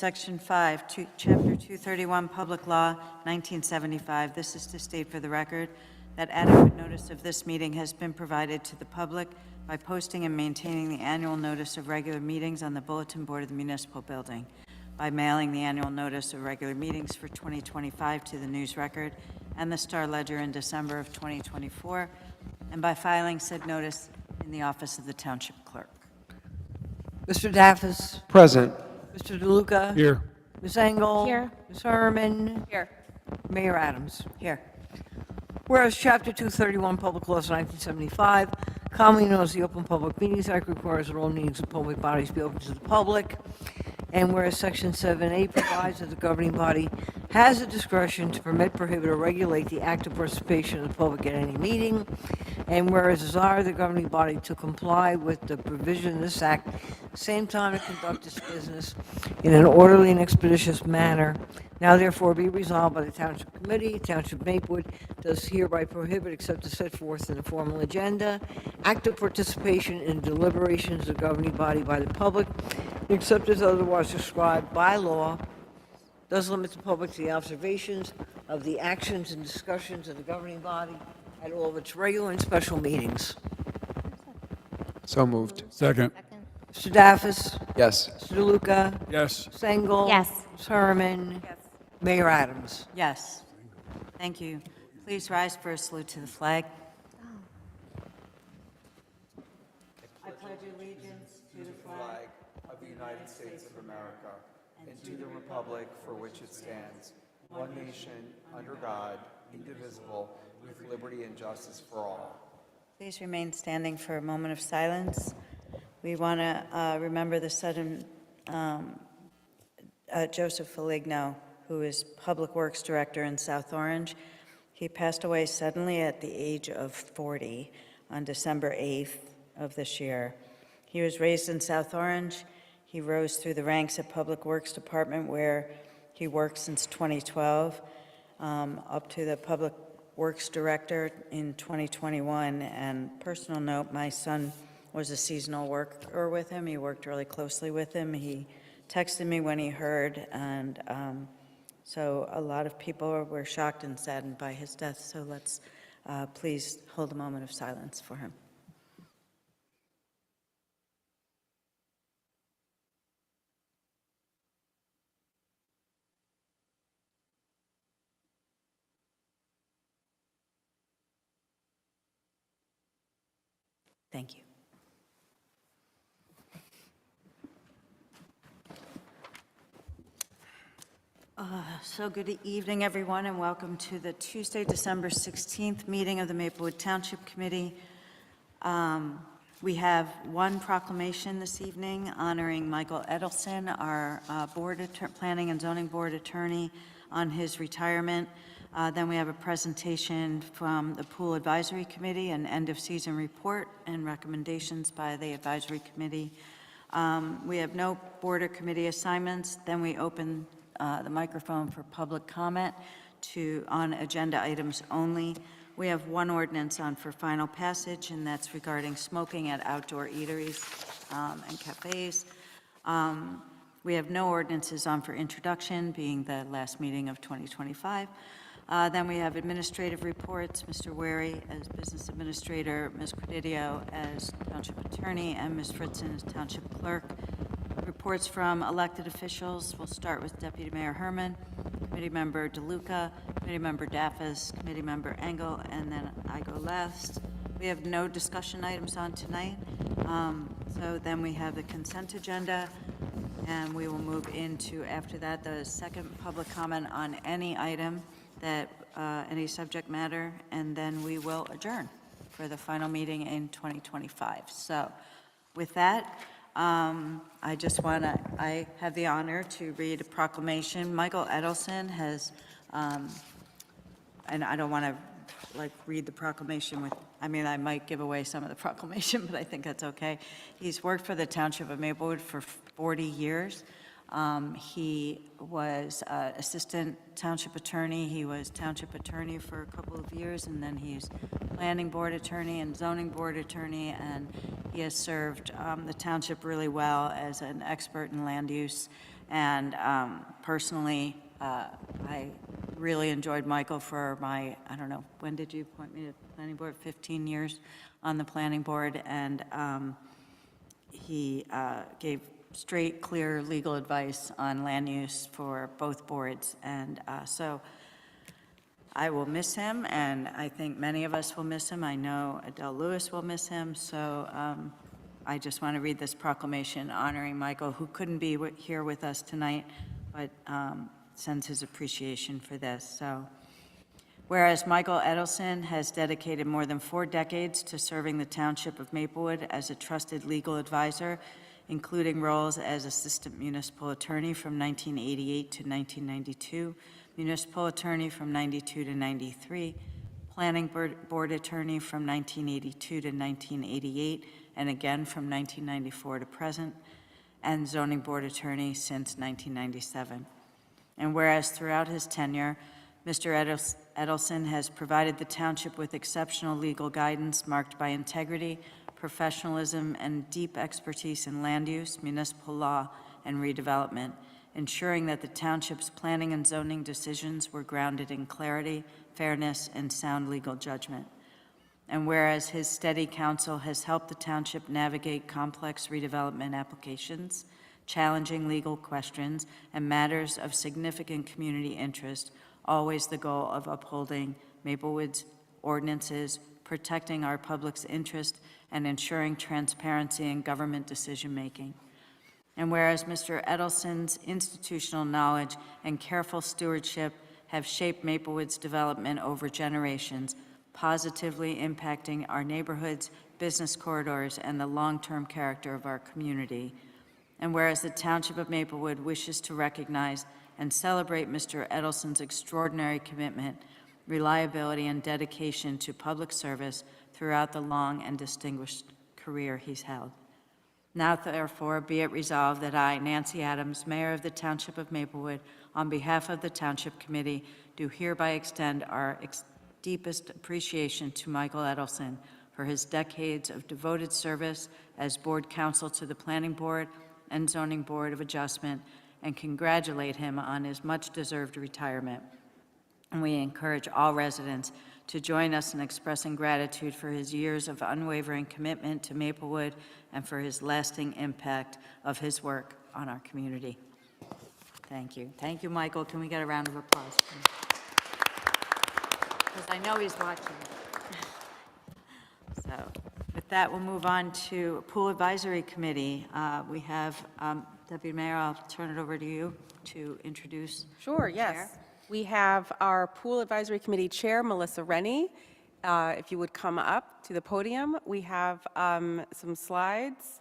Section 5, Chapter 231, Public Law, 1975. This is to state for the record that adequate notice of this meeting has been provided to the public by posting and maintaining the annual notice of regular meetings on the bulletin board of the municipal building, by mailing the annual notice of regular meetings for 2025 to the News Record and the Star Ledger in December of 2024, and by filing said notice in the office of the Township Clerk. Mr. Daffis. Present. Mr. DeLuca. Here. Ms. Engel. Here. Ms. Herman. Here. Mayor Adams. Here. Whereas Chapter 231, Public Laws 1975, commonly known as the Open Public Meetings Act, requires that all meetings of public bodies be open to the public. And whereas Section 7A provides that the governing body has the discretion to permit, prohibit, or regulate the active participation of the public at any meeting. And whereas desire the governing body to comply with the provision of this act, same time to conduct its business in an orderly and expeditious manner, now therefore be resolved by the Township Committee, Township Maplewood does hereby prohibit, except as set forth in the formal agenda, active participation in deliberations of the governing body by the public, except as otherwise prescribed by law, does limit the public to the observations of the actions and discussions of the governing body at all of its regular and special meetings. So moved. Second. Mr. Daffis? Yes. Mr. DeLuca? Yes. Ms. Engel? Yes. Ms. Herman? Yes. Mayor Adams? Yes. Thank you. Please rise for a salute to the flag. I pledge allegiance to the flag of the United States of America and to the republic for which it stands, one nation, under God, indivisible, with liberty and justice for all. Please remain standing for a moment of silence. We want to remember the sudden Joseph Feligno, who is Public Works Director in South Orange. He passed away suddenly at the age of 40 on December 8th of this year. He was raised in South Orange. He rose through the ranks at Public Works Department, where he worked since 2012, up to the Public Works Director in 2021. And personal note, my son was a seasonal worker with him. He worked really closely with him. He texted me when he heard, and so a lot of people were shocked and saddened by his death. So let's please hold a moment of silence for him. Thank you. So good evening, everyone, and welcome to the Tuesday, December 16th meeting of the Maplewood Township Committee. We have one proclamation this evening honoring Michael Edelson, our Planning and Zoning Board Attorney, on his retirement. Then we have a presentation from the Pool Advisory Committee, an end-of-season report and recommendations by the Advisory Committee. We have no board or committee assignments. Then we open the microphone for public comment on agenda items only. We have one ordinance on for final passage, and that's regarding smoking at outdoor eateries and cafes. We have no ordinances on for introduction, being the last meeting of 2025. Then we have administrative reports, Mr. Wary as Business Administrator, Ms. Credidio as Township Attorney, and Ms. Fritzen as Township Clerk. Reports from elected officials. We'll start with Deputy Mayor Herman, Committee Member DeLuca, Committee Member Daffis, Committee Member Engel, and then I go last. We have no discussion items on tonight. So then we have the consent agenda, and we will move into, after that, the second public comment on any item that any subject matter, and then we will adjourn for the final meeting in 2025. So with that, I have the honor to read a proclamation. Michael Edelson has, and I don't want to read the proclamation I might give away some of the proclamation, but I think that's okay. He's worked for the Township of Maplewood for 40 years. He was assistant township attorney. He was township attorney for a couple of years, and then he's planning board attorney and zoning board attorney, and he has served the township really well as an expert in land use And personally, I really enjoyed Michael for my, I don't know, when did you appoint me to the planning board? 15 years on the planning board. And he gave straight, clear legal advice on land use for both boards. And so I will miss him, and I think many of us will miss him. I know Adele Lewis will miss him. So I just want to read this proclamation honoring Michael, who couldn't be here with us tonight, but sends his appreciation for this. So, whereas Michael Edelson has dedicated more than 4 decades to serving the Township of Maplewood as a trusted legal advisor, including roles as Assistant Municipal Attorney from 1988 to 1992, Municipal Attorney from 92 to 93, Planning Board Attorney from 1982 to 1988, and again from 1994 to present, and Zoning Board Attorney since 1997. And whereas throughout his tenure, Mr. Edelson has provided the Township with exceptional legal guidance marked by integrity, professionalism, and deep expertise in land use, municipal law, and redevelopment, ensuring that the Township's planning and zoning decisions were grounded in clarity, fairness, and sound legal judgment. And whereas his steady counsel has helped the Township navigate complex redevelopment applications, challenging legal questions, and matters of significant community interest, always the goal of upholding Maplewood's ordinances, protecting our public's interest, and ensuring transparency in government decision-making. And whereas Mr. Edelson's institutional knowledge and careful stewardship have shaped Maplewood's development over generations, positively impacting our neighborhoods, business corridors, and the long-term character of our community. And whereas the Township of Maplewood wishes to recognize and celebrate Mr. Edelson's extraordinary commitment, reliability, and dedication to public service throughout the long and distinguished career he's held. Now, therefore, be it resolved that I, Nancy Adams, Mayor of the Township of Maplewood, on behalf of the Township Committee, do hereby extend our deepest appreciation to Michael Edelson for his decades of devoted service as Board Counsel to the Planning Board and Zoning Board of Adjustment, and congratulate him on his much-deserved retirement. And we encourage all residents to join us in expressing gratitude for his years of unwavering commitment to Maplewood and for his lasting impact of his work on our community. Thank you. Thank you, Michael. Can we get a round of applause? Because I know he's watching. So with that, we'll move on to Pool Advisory Committee. We have, Deputy Mayor, I'll turn it over to you to introduce. Sure, the yes. chair. We have our Pool Advisory Committee Chair, Melissa Rennie. If you would come up to the podium. We have some slides.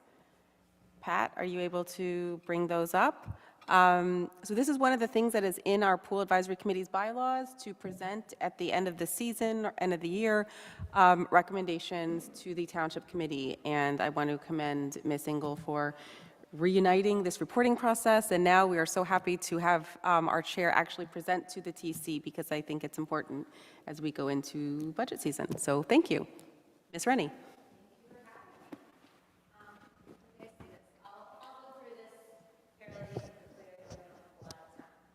Pat, are you able to bring those up? So this is one of the things that is in our Pool Advisory Committee's bylaws to present at the end of the season or end of the year recommendations to the Township Committee. And I want to commend Ms. Engel for reuniting this reporting process. And now we are so happy to have our chair actually present to the TC because I think it's important as we go into budget season. So thank you. Ms. Rennie.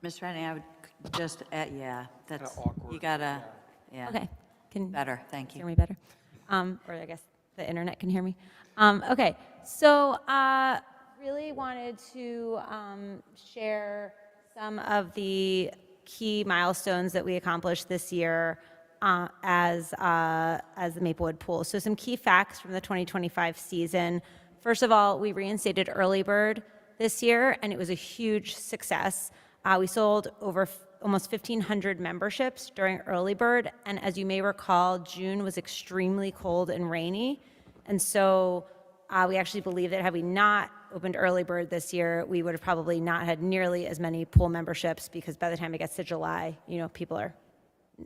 Ms. Rennie, I would just, yeah, that's, Kinda awkward, you gotta, yeah. Okay, can Better, thank you. hear me better? Or I guess the internet can hear me. Okay, so really wanted to share some of the key milestones that we accomplished this year as the Maplewood Pool. So some key facts from the 2025 season. First of all, we reinstated Early Bird this year, and it was a huge success. We sold over almost 1,500 memberships during Early Bird, and as you may recall, June was extremely cold and rainy, and so we actually believe that had we not opened Early Bird this year, we would have probably not had nearly as many pool memberships because by the time it gets to July, you know, people are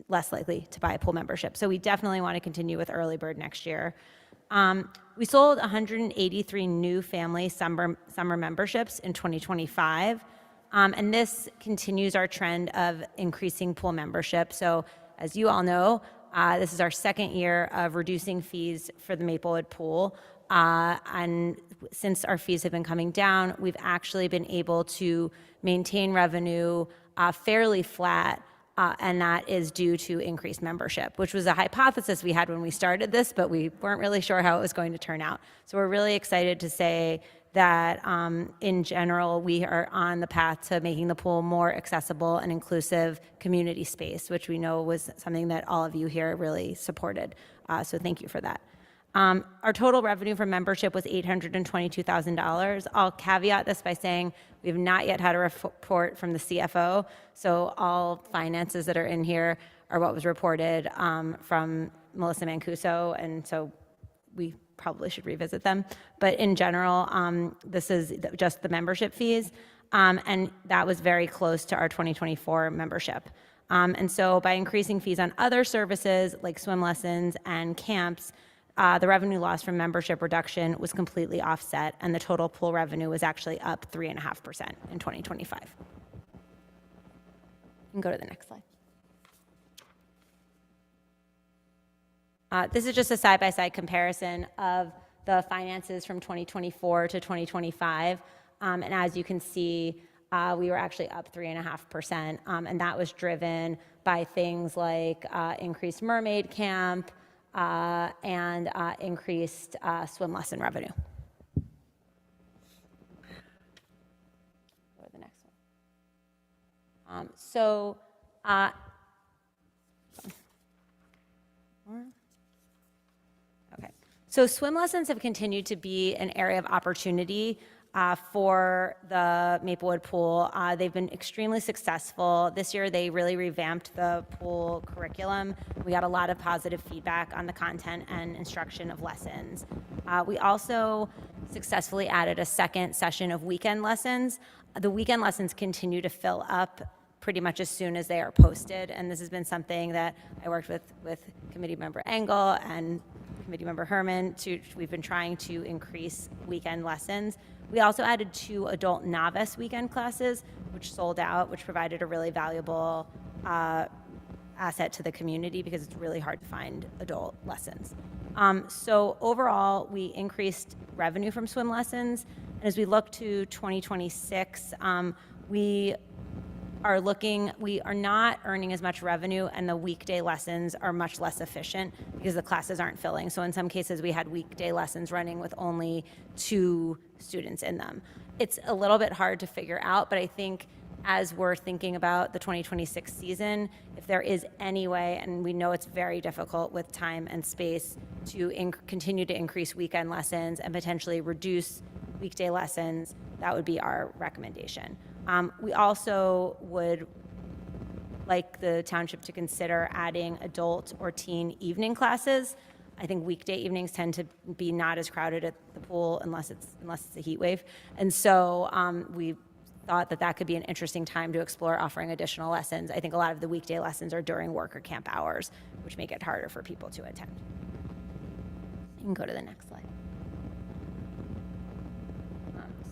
less likely to buy a pool membership. So we definitely want to continue with Early Bird next year. We sold 183 new family summer memberships in 2025. And this continues our trend of increasing pool membership. So as you all know, this is our second year of reducing fees for the Maplewood Pool. And since our fees have been coming down, we've actually been able to maintain revenue fairly flat, and that is due to increased membership, which was a hypothesis we had when we started this, but we weren't really sure how it was going to turn out. So we're really excited to say that in general, we are on the path to making the pool more accessible and inclusive community space, which we know was something that all of you here really supported. So thank you for that. Our total revenue from membership was $822,000. I'll caveat this by saying we have not yet had a report from the CFO, so all finances that are in here are what was reported from Melissa Mancuso, and so we probably should revisit them. But in general, this is just the membership fees, and that was very close to our 2024 membership. And so by increasing fees on other services like swim lessons and camps, the revenue loss from membership reduction was completely offset, and the total pool revenue was actually up 3.5% in 2025. You can go to the next slide. This is just a side-by-side comparison of the finances from 2024 to 2025. And as you can see, we were actually up 3.5%, and that was driven by things like increased mermaid camp, and increased swim lesson revenue. Go to the next one. So swim lessons have continued to be an area of opportunity for the Maplewood pool. They've been extremely successful. This year, they really revamped the pool curriculum. We got a lot of positive feedback on the content and instruction of lessons. We also successfully added a second session of weekend lessons. The weekend lessons continue to fill up pretty much as soon as they are posted, and this has been something that I worked with Committee Member Engel and Committee Member Herman. We've been trying to increase weekend lessons. We also added 2 adult novice weekend classes, which sold out, which provided a really valuable asset to the community because it's really hard to find adult lessons. So overall, we increased revenue from swim lessons. And as we look to 2026, we are not earning as much revenue, and the weekday lessons are much less efficient because the classes aren't filling. So in some cases, we had weekday lessons running with only 2 students in them. It's a little bit hard to figure out, but I think as we're thinking about the 2026 season, if there is any way, and we know it's very difficult with time and space, to continue to increase weekend lessons and potentially reduce weekday lessons, that would be our recommendation. We also would like the township to consider adding adult or teen evening classes. I think weekday evenings tend to be not as crowded at the pool unless it's a heat wave. And so we thought that could be an interesting time to explore offering additional lessons. I think a lot of the weekday lessons are during work or camp hours, which make it harder for people to attend. You can go to the next slide.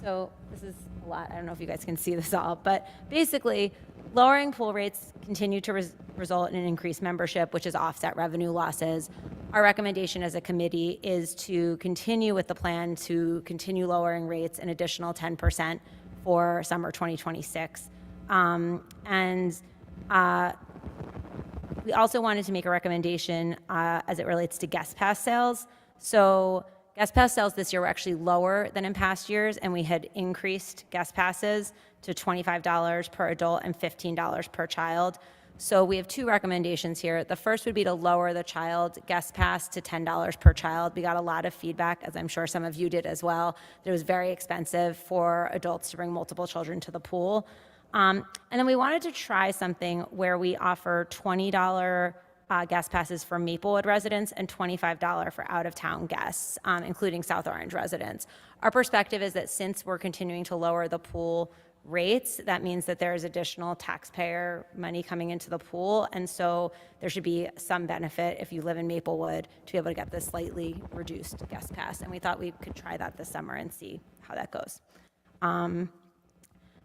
So this is a lot. I don't know if you guys can see this all, but basically, lowering pool rates continue to result in an increased membership, which is offset revenue losses. Our recommendation as a committee is to continue with the plan to continue lowering rates an additional 10% for summer 2026. We also wanted to make a recommendation as it relates to guest pass sales. So guest pass sales this year were actually lower than in past years, and we had increased guest passes to $25 per adult and $15 per child. So we have 2 recommendations here. The first would be to lower the child guest pass to $10 per child. We got a lot of feedback, as I'm sure some of you did as well, that it was very expensive for adults to bring multiple children to the pool. And then we wanted to try something where we offer $20 guest passes for Maplewood residents and $25 for out-of-town guests, including South Orange residents. Our perspective is that since we're continuing to lower the pool rates, that means that there is additional taxpayer money coming into the pool, and so there should be some benefit if you live in Maplewood to be able to get this slightly reduced guest pass, and we thought we could try that this summer and see how that goes.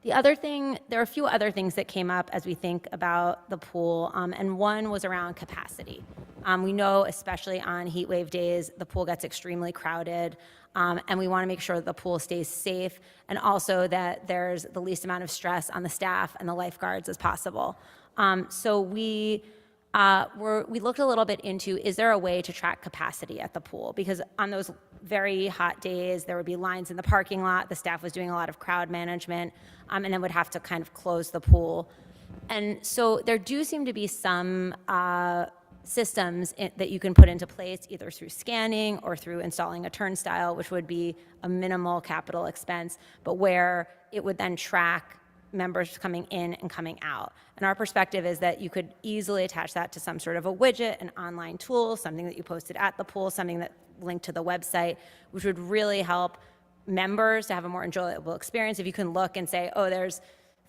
The other thing, there are a few other things that came up as we think about the pool, and one was around capacity. We know, especially on heat wave days, the pool gets extremely crowded, and we want to make sure that the pool stays safe, and also that there's the least amount of stress on the staff and the lifeguards as possible. So we looked a little bit into, is there a way to track capacity at the pool? Because on those very hot days, there would be lines in the parking lot, the staff was doing a lot of crowd management, and then would have to kind of close the pool. And so there do seem to be some systems that you can put into place, either through scanning or through installing a turnstile, which would be a minimal capital expense, but where it would then track members coming in and coming out. And our perspective is that you could easily attach that to some sort of a widget, an online tool, something that you posted at the pool, something that linked to the website, which would really help members to have a more enjoyable experience. If you can look and say, oh, there's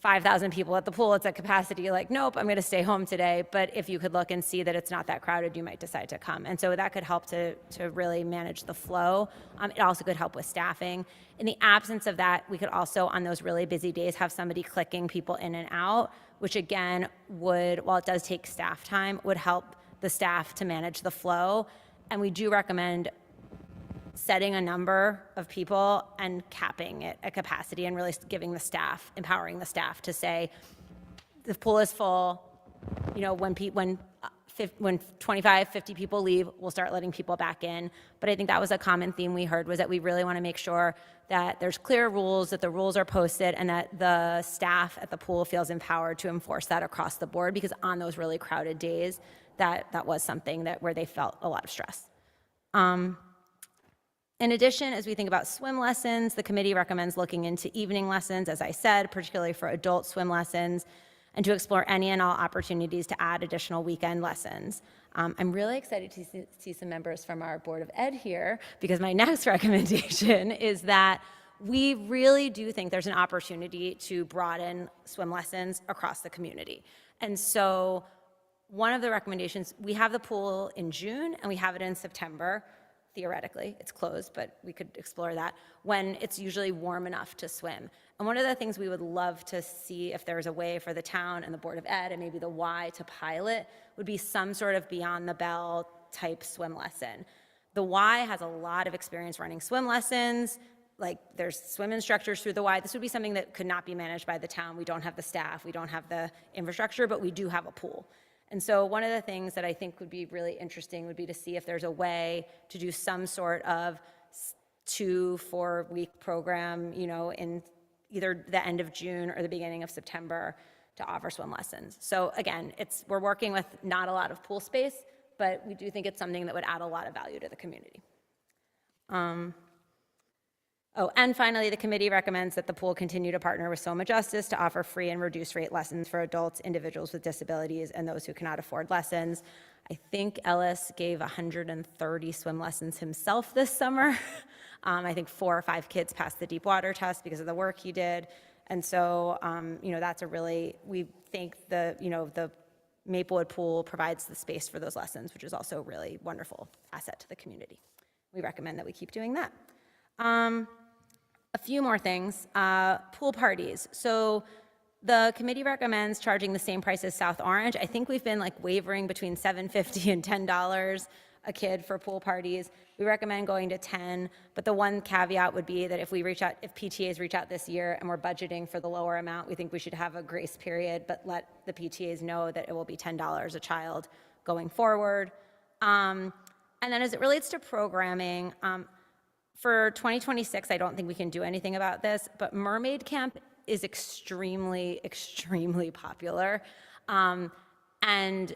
5,000 people at the pool, it's at capacity, like, nope, I'm going to stay home today. But if you could look and see that it's not that crowded, you might decide to come. And so that could help to really manage the flow. It also could help with staffing. In the absence of that, we could also, on those really busy days, have somebody clicking people in and out, which again would, while it does take staff time, would help the staff to manage the flow. And we do recommend setting a number of people and capping it at capacity and really giving the staff, empowering the staff to say, the pool is full, you know, when 25, 50 people leave, we'll start letting people back in. But I think that was a common theme we heard, was that we really want to make sure that there's clear rules, that the rules are posted, and that the staff at the pool feels empowered to enforce that across the board, because on those really crowded days, that was something that where they felt a lot of stress. In addition, as we think about swim lessons, the committee recommends looking into evening lessons, as I said, particularly for adult swim lessons, and to explore any and all opportunities to add additional weekend lessons. I'm really excited to see some members from our Board of Ed here, because my next recommendation is that we really do think there's an opportunity to broaden swim lessons across the community. And so one of the recommendations, we have the pool in June and we have it in September. Theoretically, it's closed, but we could explore that, when it's usually warm enough to swim. And one of the things we would love to see, if there's a way for the town and the Board of Ed and maybe the Y to pilot, would be some sort of beyond the bell type swim lesson. The Y has a lot of experience running swim lessons. Like, there's swim instructors through the Y. This would be something that could not be managed by the town. We don't have the staff, we don't have the infrastructure, but we do have a pool. And so one of the things that I think would be really interesting would be to see if there's a way to do some sort of 2-4 week program, you know, in either the end of June or the beginning of September to offer swim lessons. So again, we're working with not a lot of pool space, but we do think it's something that would add a lot of value to the community. And finally, the committee recommends that the pool continue to partner with Soma Justice to offer free and reduced rate lessons for adults, individuals with disabilities, and those who cannot afford lessons. I think Ellis gave 130 swim lessons himself this summer. I think 4 or 5 kids passed the deep water test because of the work he did. And so, you know, that's we think the Maplewood pool provides the space for those lessons, which is also a really wonderful asset to the community. We recommend that we keep doing that. A few more things. Pool parties. So the committee recommends charging the same price as South Orange. I think we've been like wavering between $7.50 and $10 a kid for pool parties. We recommend going to 10, but the one caveat would be that if PTAs reach out this year and we're budgeting for the lower amount, we think we should have a grace period, but let the PTAs know that it will be $10 a child going forward. And then as it relates to programming, for 2026, I don't think we can do anything about this, but Mermaid Camp is extremely, extremely popular. And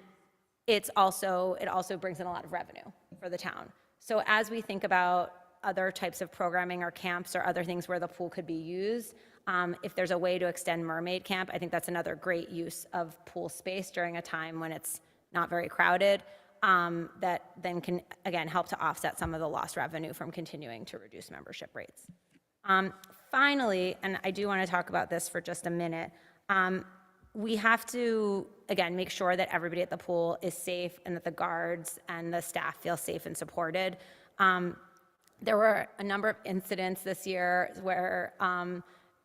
it also brings in a lot of revenue for the town. So as we think about other types of programming or camps or other things where the pool could be used, if there's a way to extend Mermaid Camp, I think that's another great use of pool space during a time when it's not very crowded. That then can, again, help to offset some of the lost revenue from continuing to reduce membership rates. Finally, and I do want to talk about this for just a minute, we have to, again, make sure that everybody at the pool is safe and that the guards and the staff feel safe and supported. There were a number of incidents this year where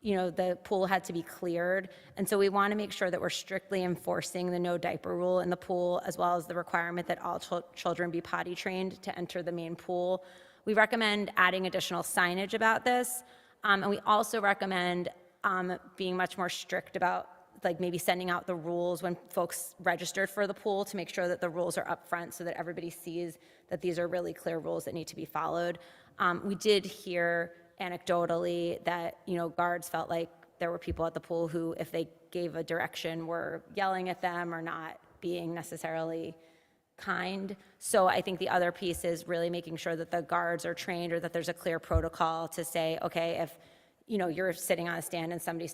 the pool had to be cleared. And so we want to make sure that we're strictly enforcing the no diaper rule in the pool, as well as the requirement that all children be potty trained to enter the main pool. We recommend adding additional signage about this. And we also recommend being much more strict about like maybe sending out the rules when folks registered for the pool to make sure that the rules are up front so that everybody sees that these are really clear rules that need to be followed. We did hear anecdotally that, guards felt like there were people at the pool who, if they gave a direction, were yelling at them or not being necessarily kind. So I think the other piece is really making sure that the guards are trained or that there's a clear protocol to say, okay, if, you're sitting on a stand and somebody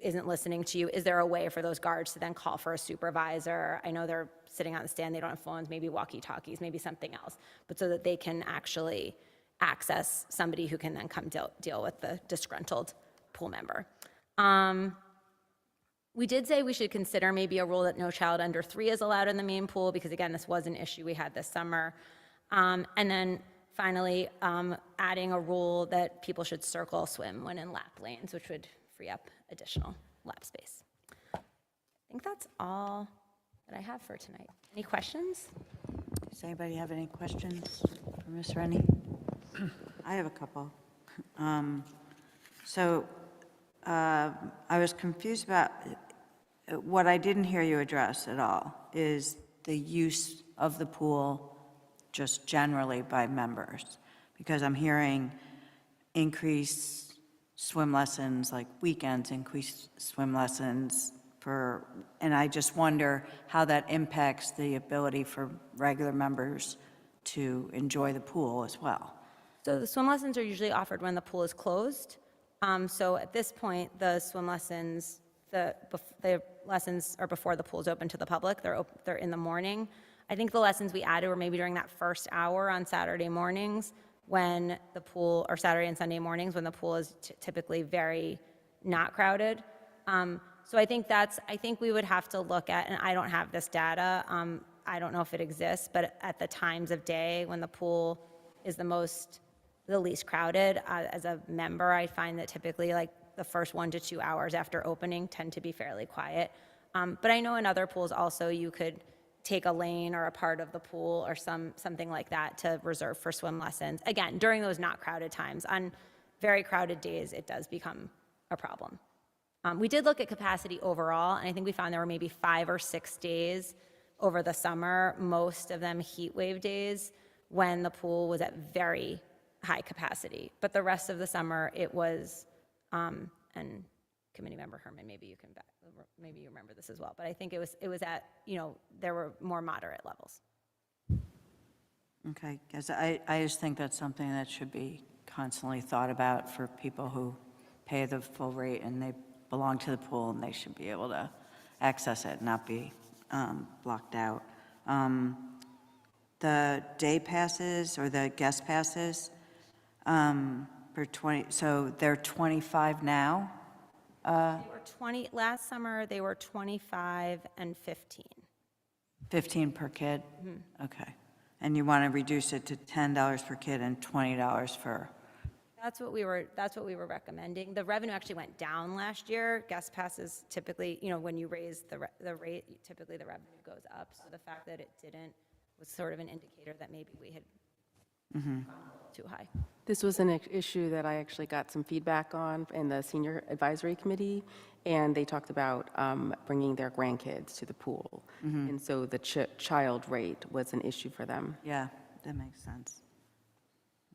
isn't listening to you, is there a way for those guards to then call for a supervisor? I know they're sitting on the stand, they don't have phones, maybe walkie-talkies, maybe something else, but so that they can actually access somebody who can then come deal with the disgruntled pool member. We did say we should consider maybe a rule that no child under 3 is allowed in the main pool, because again, this was an issue we had this summer. And then finally, adding a rule that people should circle swim when in lap lanes, which would free up additional lap space. I think that's all that I have for tonight. Any questions? Does anybody have any questions for Ms. Rennie? I have a couple. I was confused about what I didn't hear you address at all is the use of the pool just generally by members, because I'm hearing increased swim lessons, like weekends, increased swim lessons and I just wonder how that impacts the ability for regular members to enjoy the pool as well. So the swim lessons are usually offered when the pool is closed. So at this point, the swim lessons, the lessons are before the pool is open to the public. They're in the morning. I think the lessons we added were maybe during that first hour on Saturday mornings when the pool, or Saturday and Sunday mornings when the pool is typically very not crowded. So I think we would have to look at, and I don't have this data, I don't know if it exists, but at the times of day when the pool is the least crowded, as a member, I find that typically like the first 1 to 2 hours after opening tend to be fairly quiet. But I know in other pools also you could take a lane or a part of the pool or something like that to reserve for swim lessons. Again, during those not crowded times. On very crowded days, it does become a problem. We did look at capacity overall, and I think we found there were maybe 5 or 6 days over the summer, most of them heat wave days, when the pool was at very high capacity. But the rest of the summer, it was, and Committee Member Herman, maybe you remember this as well, but I think it was at, there were more moderate levels. Okay, because I just think that's something that should be constantly thought about for people who pay the full rate and they belong to the pool, and they should be able to access it, not be blocked out. The day passes or the guest passes for 20, so they're 25 now? They were 20, last summer they were 25 and 15. 15 per kid? Okay. And you want to reduce it to $10 per kid and $20 for? That's what we were recommending. The revenue actually went down last year. Guest passes typically, when you raise the rate, typically the revenue goes up. So the fact that it didn't was sort of an indicator that maybe we had gone too high. This was an issue that I actually got some feedback on in the Senior Advisory Committee, and they talked about bringing their grandkids to the pool. And so the child rate was an issue for them. Yeah, that makes sense.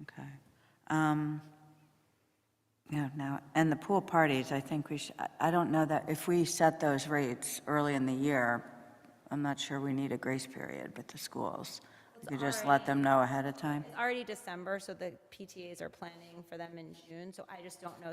Okay. Yeah, now, and the pool parties, I think we should, I don't know that if we set those rates early in the year, I'm not sure we need a grace period with the schools. You could just let them know ahead of time. It's already December, so the PTAs are planning for them in June, so I just don't know.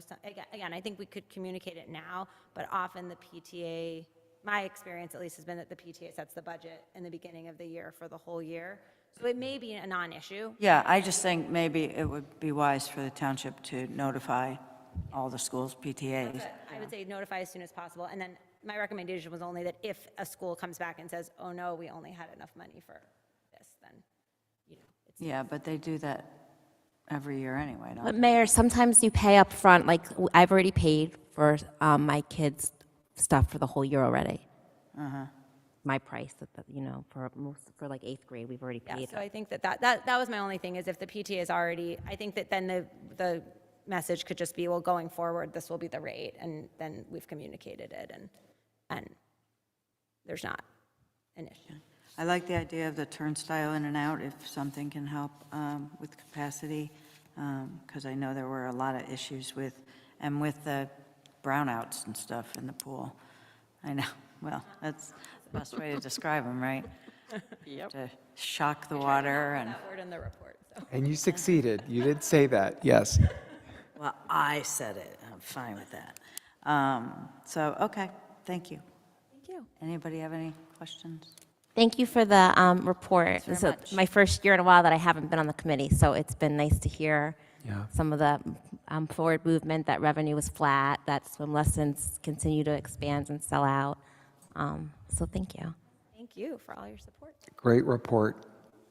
Again, I think we could communicate it now, but often the PTA, my experience at least has been that the PTA sets the budget in the beginning of the year for the whole year. So it may be a non-issue. Yeah, I just think maybe it would be wise for the township to notify all the schools' PTAs. But I would say notify as soon as possible, and then my recommendation was only that if a school comes back and says, oh no, we only had enough money for this, then, it's. Yeah, but they do that every year anyway, But don't Mayor, sometimes you pay up front. Like I've already paid for my kids' stuff for the whole year already. My price, for like 8th grade, we've already Yeah, paid. so I think that was my only thing, is if the PTA is already, I think that then the message could just be, well, going forward, this will be the rate, and then we've communicated it, and there's not an issue. I like the idea of the turnstile in and out, if something can help with capacity, because I know there were a lot of issues with the brownouts and stuff in the pool. I know, well, that's the best way to describe them, right? Yep. To shock the water and, That word in the report, so. And you succeeded. You did say that, yes. well, I said it, I'm fine with that. So, okay, thank you. Thank you. Anybody have any questions? Thank you for the report. very This much. is my first year in a while that I haven't been on the committee, so it's been nice to hear Yeah. some of the forward movement, that revenue was flat, that swim lessons continue to expand and sell out. So thank you. Thank you for all your support. Great report.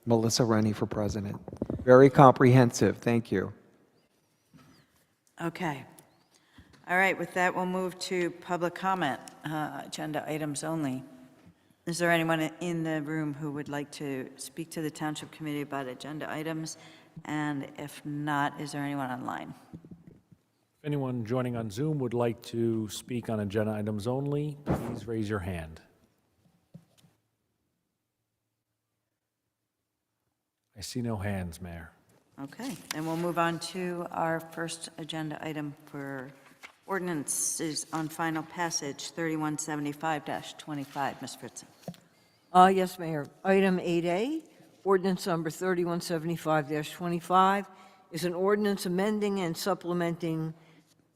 Melissa Rennie for president. Very comprehensive. Thank you. Okay. All right, with that, we'll move to public comment, agenda items only. Is there anyone in the room who would like to speak to the Township Committee about agenda items? And if not, is there anyone online? If anyone joining on Zoom would like to speak on agenda items only, please raise your hand. I see no hands, Mayor. Okay, then we'll move on to our first agenda item for ordinances on final passage, 3175-25. Ms. Fritzen. Yes, Mayor. Item 8A, ordinance number 3175-25, is an ordinance amending and supplementing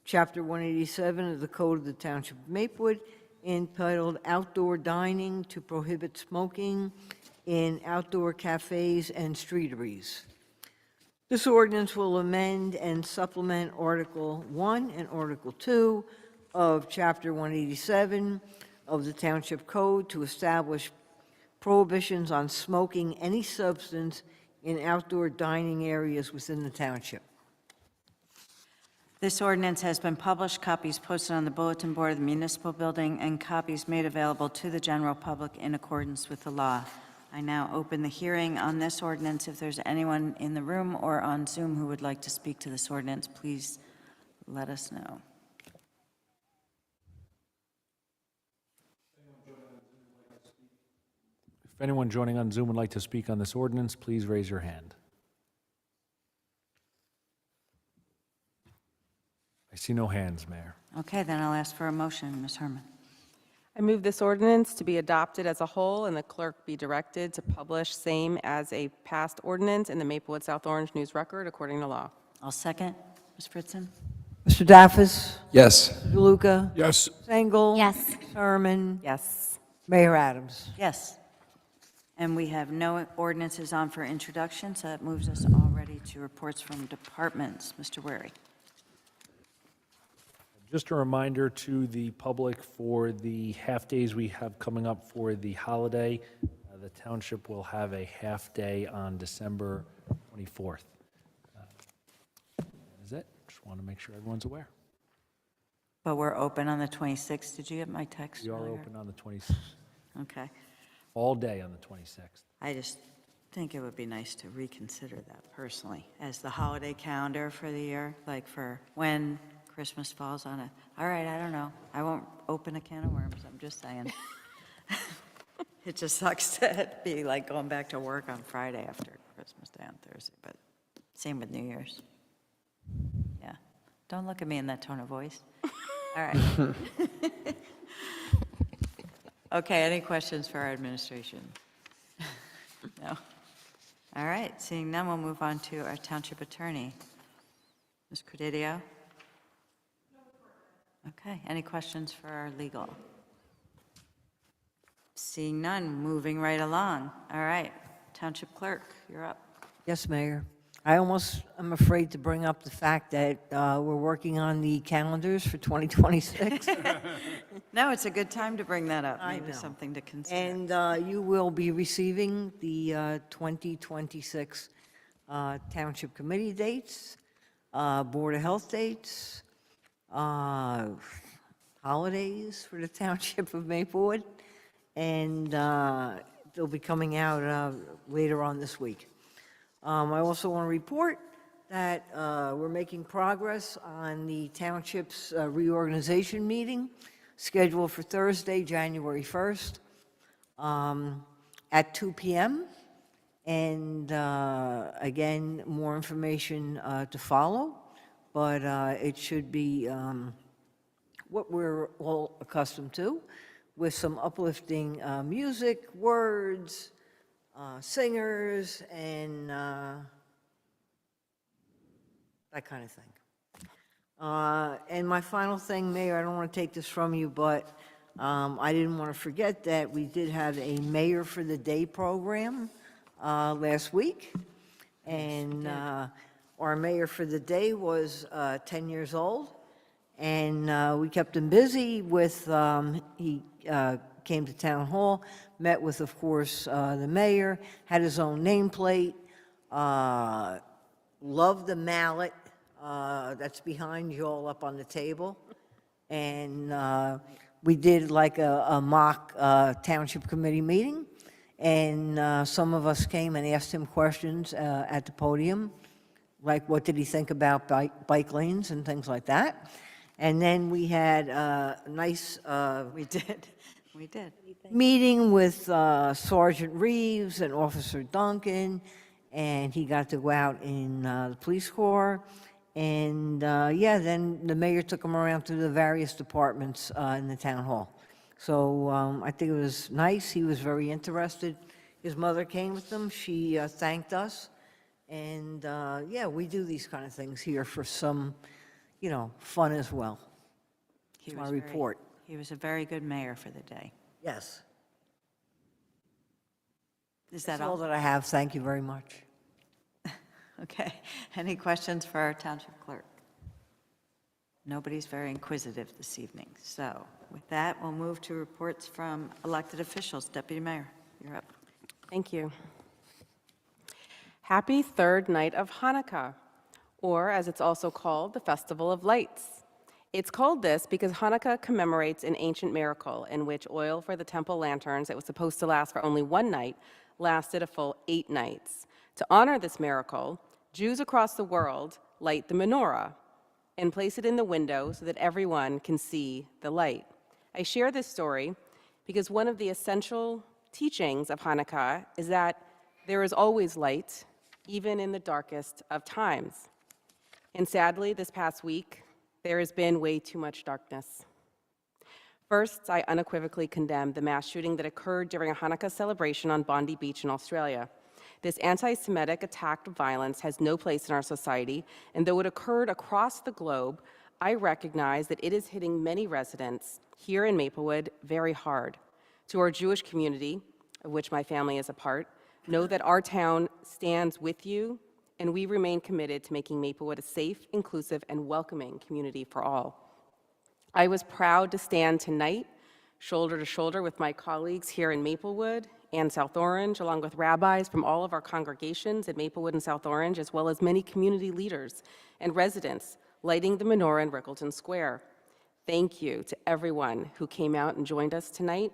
Chapter 187 of the Code of the Township of Maplewood entitled Outdoor Dining to prohibit smoking in outdoor cafes and streeteries. This ordinance will amend and supplement Article 1 and Article 2 of Chapter 187 of the Township Code to establish prohibitions on smoking any substance in outdoor dining areas within the township. This ordinance has been published, copies posted on the bulletin board of the municipal building, and copies made available to the general public in accordance with the law. I now open the hearing on this ordinance. If there's anyone in the room or on Zoom who would like to speak to this ordinance, please let us know. If anyone joining on Zoom would like to speak on this ordinance, please raise your hand. I see no hands, Mayor. Okay, then I'll ask for a motion. Ms. Herman. I move this ordinance to be adopted as a whole, and the clerk be directed to publish same as a passed ordinance in the Maplewood South Orange News Record according to law. I'll second. Ms. Fritzen? Mr. Daffis? Yes. Mr. DeLuca? Yes. Sengel? Yes. Herman? Yes. Mayor Adams? Yes. And we have no ordinances on for introduction, so that moves us already to reports from departments. Mr. Wary. Just a reminder to the public for the half-days we have coming up for the holiday. The township will have a half-day on December 24th. That is it. Just want to make sure everyone's aware. But we're open on the 26th. Did you get my text We are earlier? open on the 26th, Okay. all day on the 26th. I just think it would be nice to reconsider that personally as the holiday calendar for the year, like for when Christmas falls on it. All right, I don't know. I won't open a can of worms, I'm just saying. It just sucks to be like going back to work on Friday after Christmas Day on Thursday, but same with New Year's. Yeah. Don't look at me in that tone of voice. All right. Okay, any questions for our administration? No? All right, seeing none, we'll move on to our township attorney. Ms. Credidio? Okay, any questions for our legal? Seeing none, moving right along. All right, township clerk, you're up. Yes, Mayor. I'm afraid to bring up the fact that we're working on the calendars for 2026. No, it's a good time to bring that up. I Maybe know. something to consider. And you will be receiving the 2026 Township committee dates, Board of Health dates, holidays for the Township of Maplewood, and they'll be coming out later on this week. I also want to report that we're making progress on the Township's reorganization meeting scheduled for Thursday, January 1st at 2 p.m. And again, more information to follow, but it should be what we're all accustomed to, with some uplifting music, words, singers, and that kind of thing. And my final thing, Mayor, I don't want to take this from you, but I didn't want to forget that we did have a Mayor for the Day program last week. And our Mayor for the Day was 10 years old. And we kept him busy with, he came to Town Hall, met with, of course, the mayor, had his own nameplate, loved the mallet that's behind you all up on the table. And we did like a mock township committee meeting. And some of us came and asked him questions at the podium, like what did he think about bike lanes and things like that. And then we had a nice We did. meeting with Sergeant Reeves and Officer Duncan, and he got to go out in the police corps. And yeah, then the mayor took him around to the various departments in the town hall. So I think it was nice. He was very interested. His mother came with him. She thanked us. And yeah, we do these kind of things here for some, you know, fun as well. He My was report. He was a very good mayor for the day. Yes. Is that That's all all? that I have. Thank you very much. Okay. Any questions for our township clerk? Nobody's very inquisitive this evening. So with that, we'll move to reports from elected officials. Deputy Mayor, you're up. Thank you. Happy third night of Hanukkah, or as it's also called, the Festival of Lights. It's called this because Hanukkah commemorates an ancient miracle in which oil for the temple lanterns that was supposed to last for only one night lasted a full 8 nights. To honor this miracle, Jews across the world light the menorah and place it in the window so that everyone can see the light. I share this story because one of the essential teachings of Hanukkah is that there is always light, even in the darkest of times. And sadly, this past week, there has been way too much darkness. First, I unequivocally condemn the mass shooting that occurred during a Hanukkah celebration on Bondi Beach in Australia. This anti-Semitic attack of violence has no place in our society, and though it occurred across the globe, I recognize that it is hitting many residents here in Maplewood very hard. To our Jewish community, of which my family is a part, know that our town stands with you, and we remain committed to making Maplewood a safe, inclusive, and welcoming community for all. I was proud to stand tonight, shoulder to shoulder with my colleagues here in Maplewood and South Orange, along with rabbis from all of our congregations at Maplewood and South Orange, as well as many community leaders and residents lighting the menorah in Rickleton Square. Thank you to everyone who came out and joined us tonight.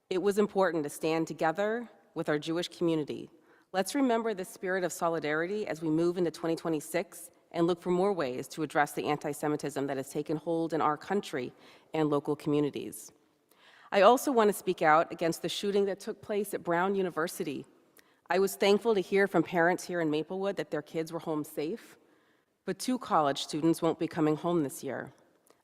It was important to stand together with our Jewish community. Let's remember the spirit of solidarity as we move into 2026 and look for more ways to address the anti-Semitism that has taken hold in our country and local communities. I also want to speak out against the shooting that took place at Brown University. I was thankful to hear from parents here in Maplewood that their kids were home safe, but 2 college students won't be coming home this year.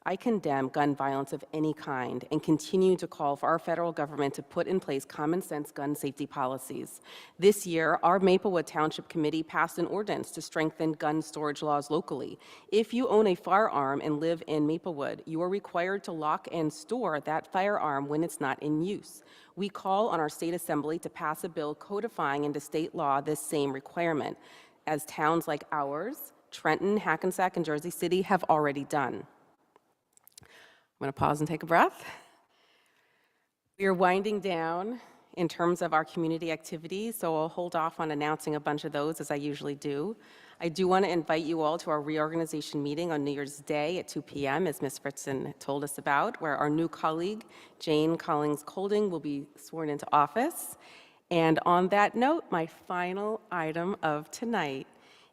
I condemn gun violence of any kind and continue to call for our federal government to put in place common sense gun safety policies. This year, our Maplewood Township Committee passed an ordinance to strengthen gun storage laws locally. If you own a firearm and live in Maplewood, you are required to lock and store that firearm when it's not in use. We call on our state assembly to pass a bill codifying into state law this same requirement, as towns like ours, Trenton, Hackensack, and Jersey City have already done. I'm going to pause and take a breath. We are winding down in terms of our community activities, so I'll hold off on announcing a bunch of those as I usually do. I do want to invite you all to our reorganization meeting on New Year's Day at 2 p.m., as Ms. Fritzen told us about, where our new colleague, Jane Collins-Colding, will be sworn into office. And on that note, my final item of tonight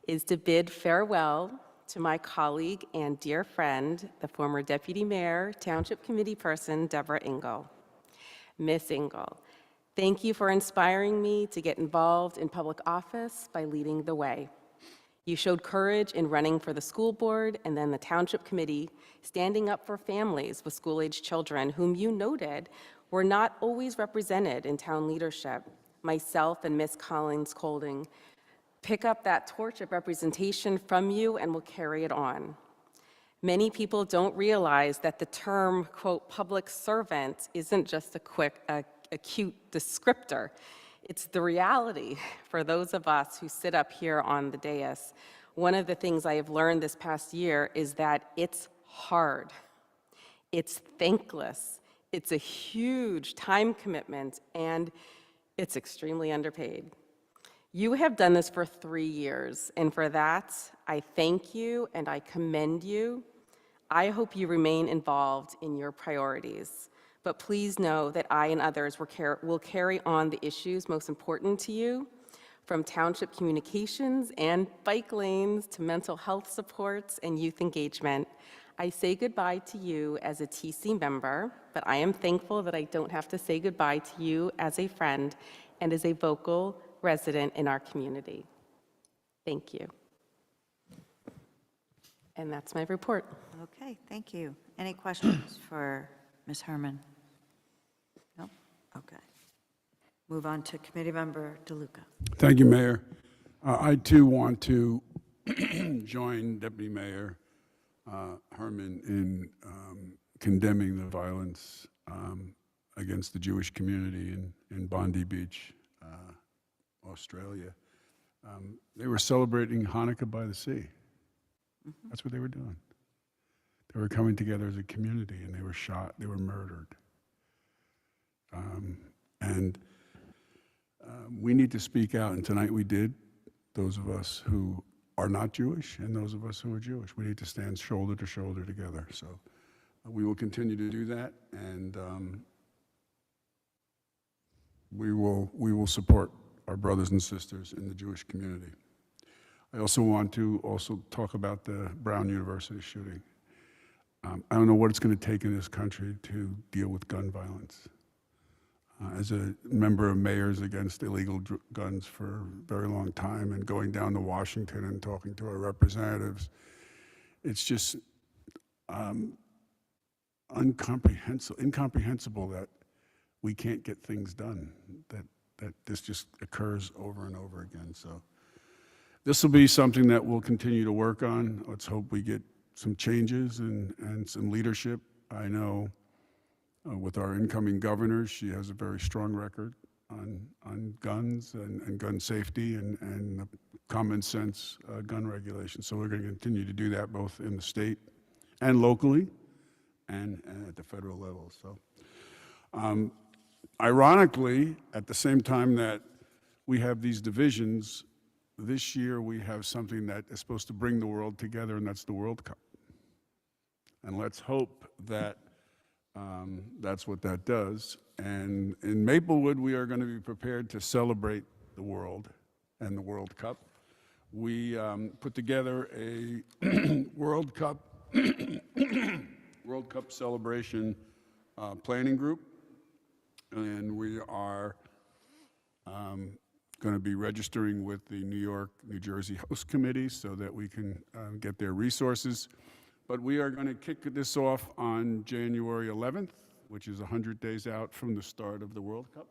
is to bid farewell to my colleague and dear friend, the former Deputy Mayor, Township Committee person, Deborah Engel. Miss Engel, thank you for inspiring me to get involved in public office by leading the way. You showed courage in running for the school board and then the Township Committee, standing up for families with school-aged children whom you noted were not always represented in town leadership. Myself and Ms. Collins-Colding pick up that torch of representation from you and will carry it on. Many people don't realize that the term, quote, public servant isn't just a cute descriptor. It's the reality for those of us who sit up here on the dais. One of the things I have learned this past year is that it's hard. It's thankless. It's a huge time commitment, and it's extremely underpaid. You have done this for 3 years, and for that, I thank you and I commend you. I hope you remain involved in your priorities. But please know that I and others will carry on the issues most important to you, from township communications and bike lanes to mental health supports and youth engagement. I say goodbye to you as a TC member, but I am thankful that I don't have to say goodbye to you as a friend and as a vocal resident in our community. Thank you. And that's my report. Okay, thank you. Any questions for Ms. Herman? No? Okay. Move on to Committee Member DeLuca. Thank you, Mayor. I too want to join Deputy Mayor Herman in condemning the violence against the Jewish community in Bondi Beach, Australia. They were celebrating Hanukkah by the sea. That's what they were doing. They were coming together as a community, and they were shot, they were murdered. We need to speak out, and tonight we did, those of us who are not Jewish and those of us who are Jewish. We need to stand shoulder to shoulder together. So we will continue to do that, and we will support our brothers and sisters in the Jewish community. I also want to talk about the Brown University shooting. I don't know what it's going to take in this country to deal with gun violence. As a member of Mayors Against Illegal Guns for a very long time and going down to Washington and talking to our representatives, it's just incomprehensible that we can't get things done, that this just occurs over and over again. So this will be something that we'll continue to work on. Let's hope we get some changes and some leadership. I know with our incoming governor, she has a very strong record on guns and gun safety and common sense gun regulation. So we're going to continue to do that both in the state and locally and at the federal level. So ironically, at the same time that we have these divisions, this year we have something that is supposed to bring the world together, and that's the World Cup. And let's hope that that's what that does. And in Maplewood, we are going to be prepared to celebrate the world and the World Cup. We put together a World Cup celebration planning group, and we are going to be registering with the New York, New Jersey host committee so that we can get their resources. But we are going to kick this off on January 11th, which is 100 days out from the start of the World Cup.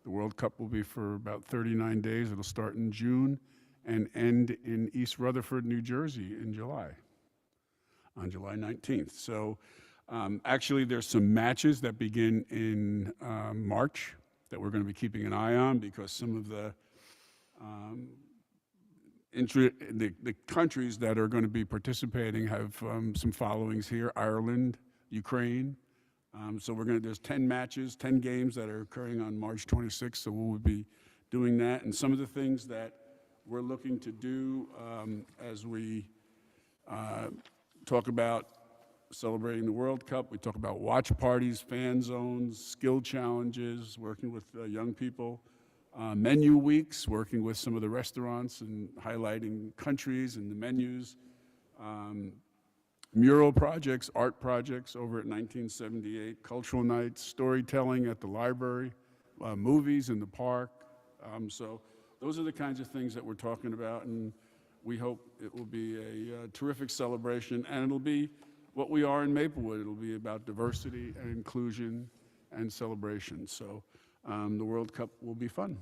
The World Cup will be for about 39 days. It'll start in June and end in East Rutherford, New Jersey in July, on July 19th. So actually there's some matches that begin in March that we're going to be keeping an eye on because some of the countries that are going to be participating have some followings here: Ireland, Ukraine, So there's 10 matches, 10 games that are occurring on March 26th, so we'll be doing that. And some of the things that we're looking to do as we talk about celebrating the World Cup, we talk about watch parties, fan zones, skill challenges, working with young people, menu weeks, working with some of the restaurants and highlighting countries and the menus, mural projects, art projects over at 1978, cultural nights, storytelling at the library, movies in the park. So those are the kinds of things that we're talking about, and we hope it will be a terrific celebration, and it'll be what we are in Maplewood. It'll be about diversity and inclusion and celebration. So the World Cup will be fun.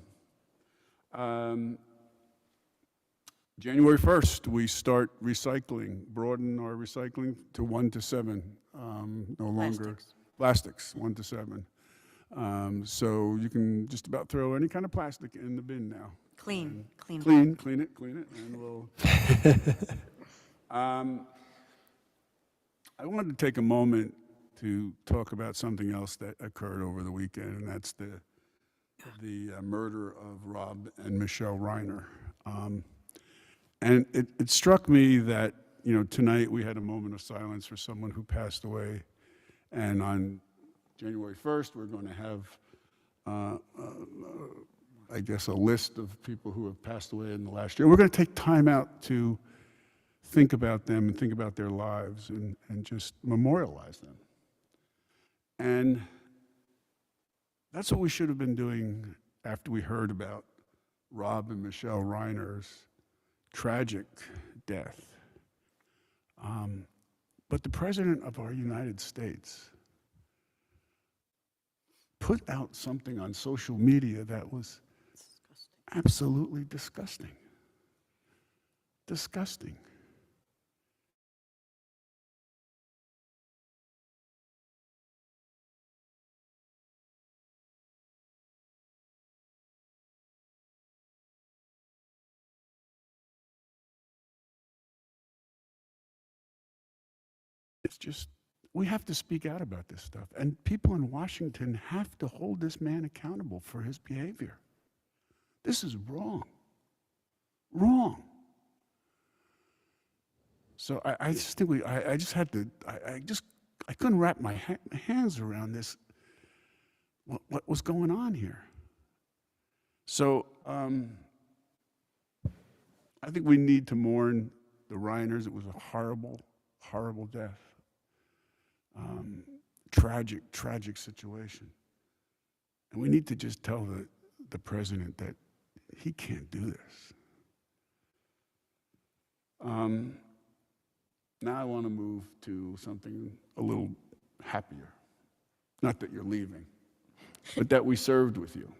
January 1st, we start recycling, broaden our recycling to 1 to 7. No longer plastics, 1 to 7. So you can just about throw any kind of plastic in the bin now. Clean Clean it, and we'll. I wanted to take a moment to talk about something else that occurred over the weekend, and that's the murder of Rob and Michelle Reiner. And it struck me that, tonight we had a moment of silence for someone who passed away, and on January 1st, we're going to have, I guess, a list of people who have passed away in the last year. We're going to take time out to think about them and think about their lives and just memorialize them. And that's what we should have been doing after we heard about Rob and Michelle Reiner's tragic death. But the President of our United States put out something on social media that was absolutely disgusting. Disgusting. It's just, we have to speak out about this stuff. And people in Washington have to hold this man accountable for his behavior. This is wrong. Wrong. So I just think I just had to, I couldn't wrap my hands around this, what was going on here. So I think we need to mourn the Reiners. It was a horrible, horrible death. Tragic situation. And we need to just tell the president that he can't do this. Now I want to move to something a little happier. Not that you're leaving, but that we served with you.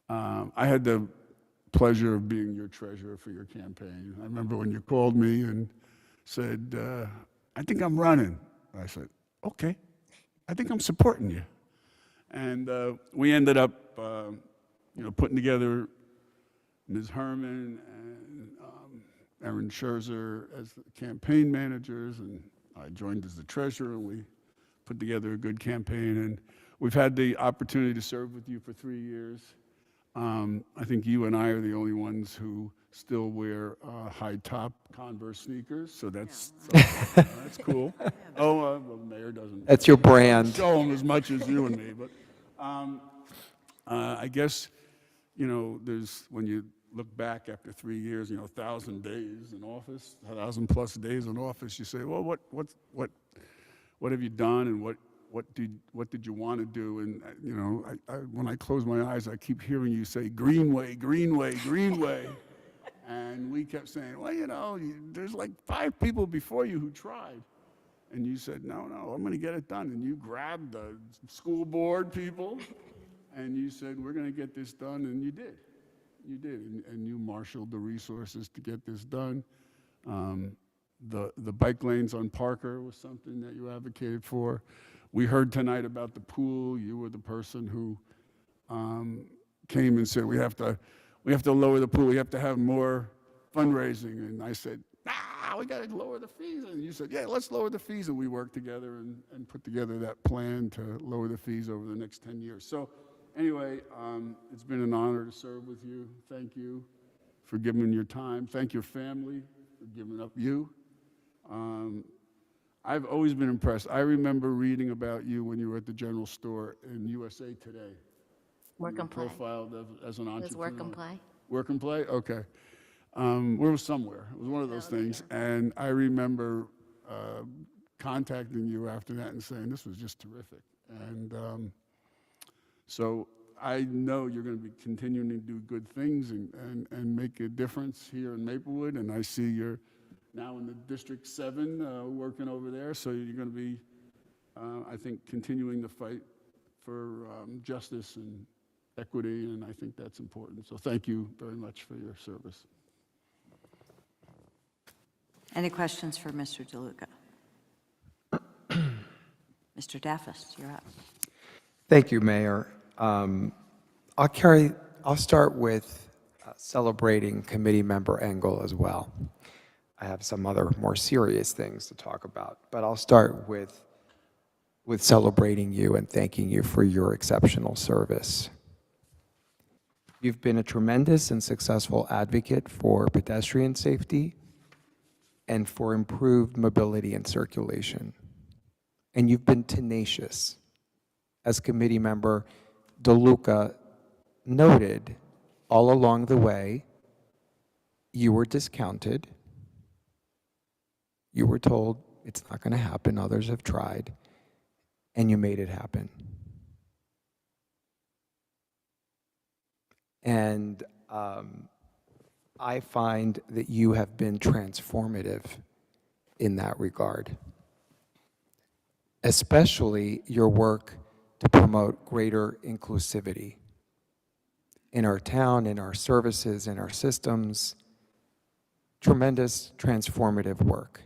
I had the pleasure of being your treasurer for your campaign. I remember when you called me and said, I think I'm running. I said, okay, I think I'm supporting you. And we ended up, putting together Ms. Herman and Aaron Scherzer as the campaign managers, and I joined as the treasurer, and we put together a good campaign. And we've had the opportunity to serve with you for 3 years. I think you and I are the only ones who still wear high-top Converse sneakers, so that's cool. Well, the mayor doesn't. That's your brand. Show them as much as you and me, but I guess, there's, when you look back after 3 years, 1,000 days in office, 1,000+ days in office, you say, well, what have you done, and what did you want to do? And when I close my eyes, I keep hearing you say Greenway, Greenway, Greenway. And we kept saying, well, there's like 5 people before you who tried. And you said, no, I'm going to get it done. And you grabbed the school board people, and you said, we're going to get this done, and you did. You did, and you marshaled the resources to get this done. The bike lanes on Parker was something that you advocated for. We heard tonight about the pool. You were the person who came and said, we have to lower the pool. We have to have more fundraising. And I said, now we got to lower the fees. And you said, yeah, let's lower the fees. And we worked together and put together that plan to lower the fees over the next 10 years. So anyway, it's been an honor to serve with you. Thank you for giving your time. Thank your family for giving up you. I've always been impressed. I remember reading about you when you were at the general store in USA Today. Work You were and play. profiled as an entrepreneur. It was work and play. Work and play? Okay. We were somewhere. It was one of those things. And I remember contacting you after that and saying, this was just terrific. And so I know you're going to be continuing to do good things and make a difference here in Maplewood. And I see you're now in the District 7 working over there. So you're going to be, I think, continuing the fight for justice and equity. And I think that's important. So thank you very much for your service. Any questions for Mr. DeLuca? Mr. Daffis, you're up. Thank you, Mayor. I'll start with celebrating committee member Engel as well. I have some other more serious things to talk about, but I'll start with celebrating you and thanking you for your exceptional service. You've been a tremendous and successful advocate for pedestrian safety and for improved mobility and circulation. And you've been tenacious. As committee member DeLuca noted, all along the way, you were discounted. You were told it's not going to happen, others have tried, and you made it happen. And I find that you have been transformative in that regard, especially your work to promote greater inclusivity in our town, in our services, in our systems. Tremendous transformative work.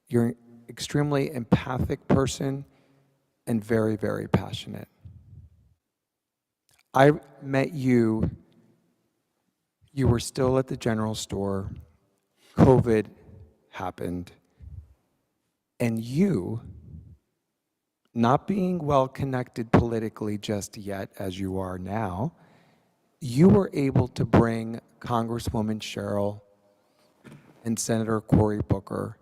You're an extremely empathic person and very, very passionate. I met you, you were still at the general store, COVID happened, and you, not being well connected politically just yet as you are now, you were able to bring Congresswoman Cheryl and Senator Cory Booker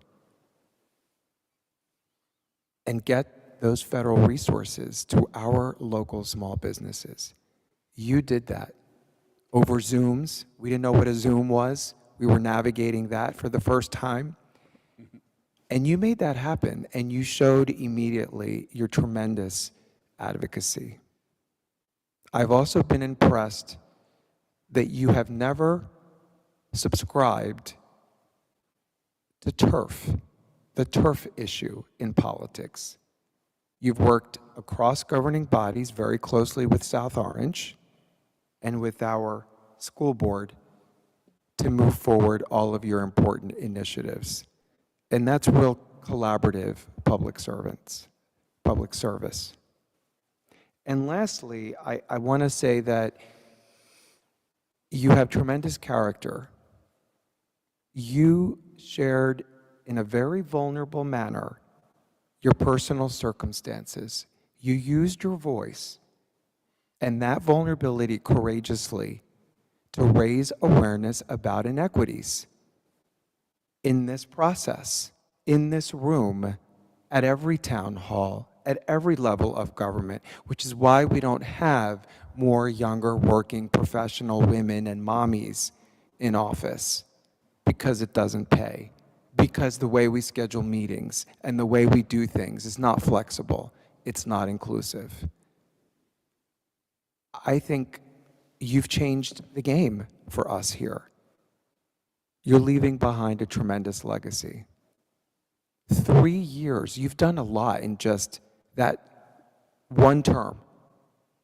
and get those federal resources to our local small businesses. You did that over Zooms. We didn't know what a Zoom was. We were navigating that for the first time. And you made that happen, and you showed immediately your tremendous advocacy. I've also been impressed that you have never subscribed to turf, the turf issue in politics. You've worked across governing bodies very closely with South Orange and with our school board to move forward all of your important initiatives. And that's real collaborative public service. And lastly, I want to say that you have tremendous character. You shared in a very vulnerable manner your personal circumstances. You used your voice and that vulnerability courageously to raise awareness about inequities in this process, in this room, at every town hall, at every level of government, which is why we don't have more younger working professional women and mommies in office, because it doesn't pay, because the way we schedule meetings and the way we do things is not flexible, it's not inclusive. I think you've changed the game for us here. You're leaving behind a tremendous legacy. 3 years, you've done a lot in just that one term.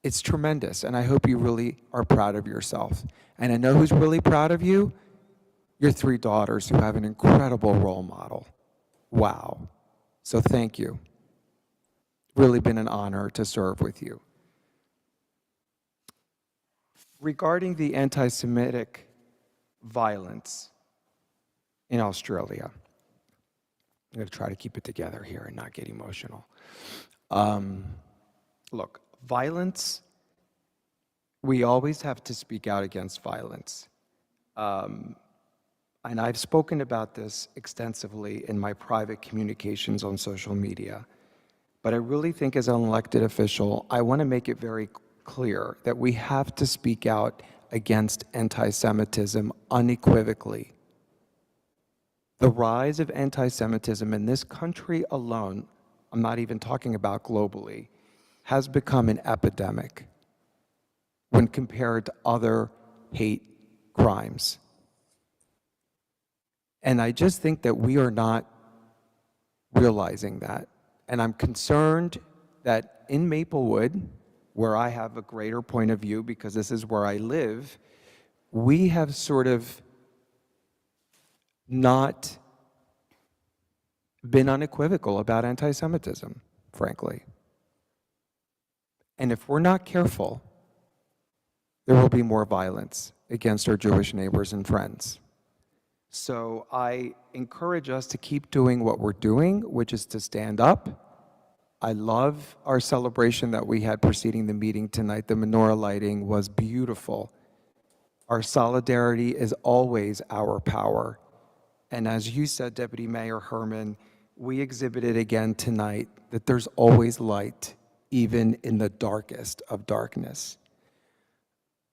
It's tremendous, and I hope you really are proud of yourself. And I know who's really proud of you? Your 3 daughters who have an incredible role model. Wow. So thank you. Really been an honor to serve with you. Regarding the anti-Semitic violence in Australia, I'm going to try to keep it together here and not get emotional. Look, violence, we always have to speak out against violence. And I've spoken about this extensively in my private communications on social media. But I really think as an elected official, I want to make it very clear that we have to speak out against anti-Semitism unequivocally. The rise of anti-Semitism in this country alone, I'm not even talking about globally, has become an epidemic when compared to other hate crimes. And I just think that we are not realizing that. And I'm concerned that in Maplewood, where I have a greater point of view because this is where I live, we have sort of not been unequivocal about anti-Semitism, frankly. And if we're not careful, there will be more violence against our Jewish neighbors and friends. So I encourage us to keep doing what we're doing, which is to stand up. I love our celebration that we had preceding the meeting tonight. The menorah lighting was beautiful. Our solidarity is always our power. And as you said, Deputy Mayor Herman, we exhibited again tonight that there's always light, even in the darkest of darkness.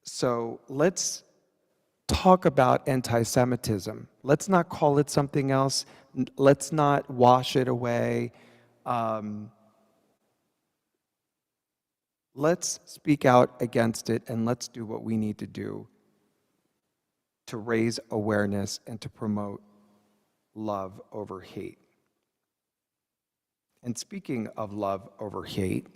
So let's talk about anti-Semitism. Let's not call it something else. Let's not wash it away. Let's speak out against it, and let's do what we need to do to raise awareness and to promote love over hate. And speaking of love over hate,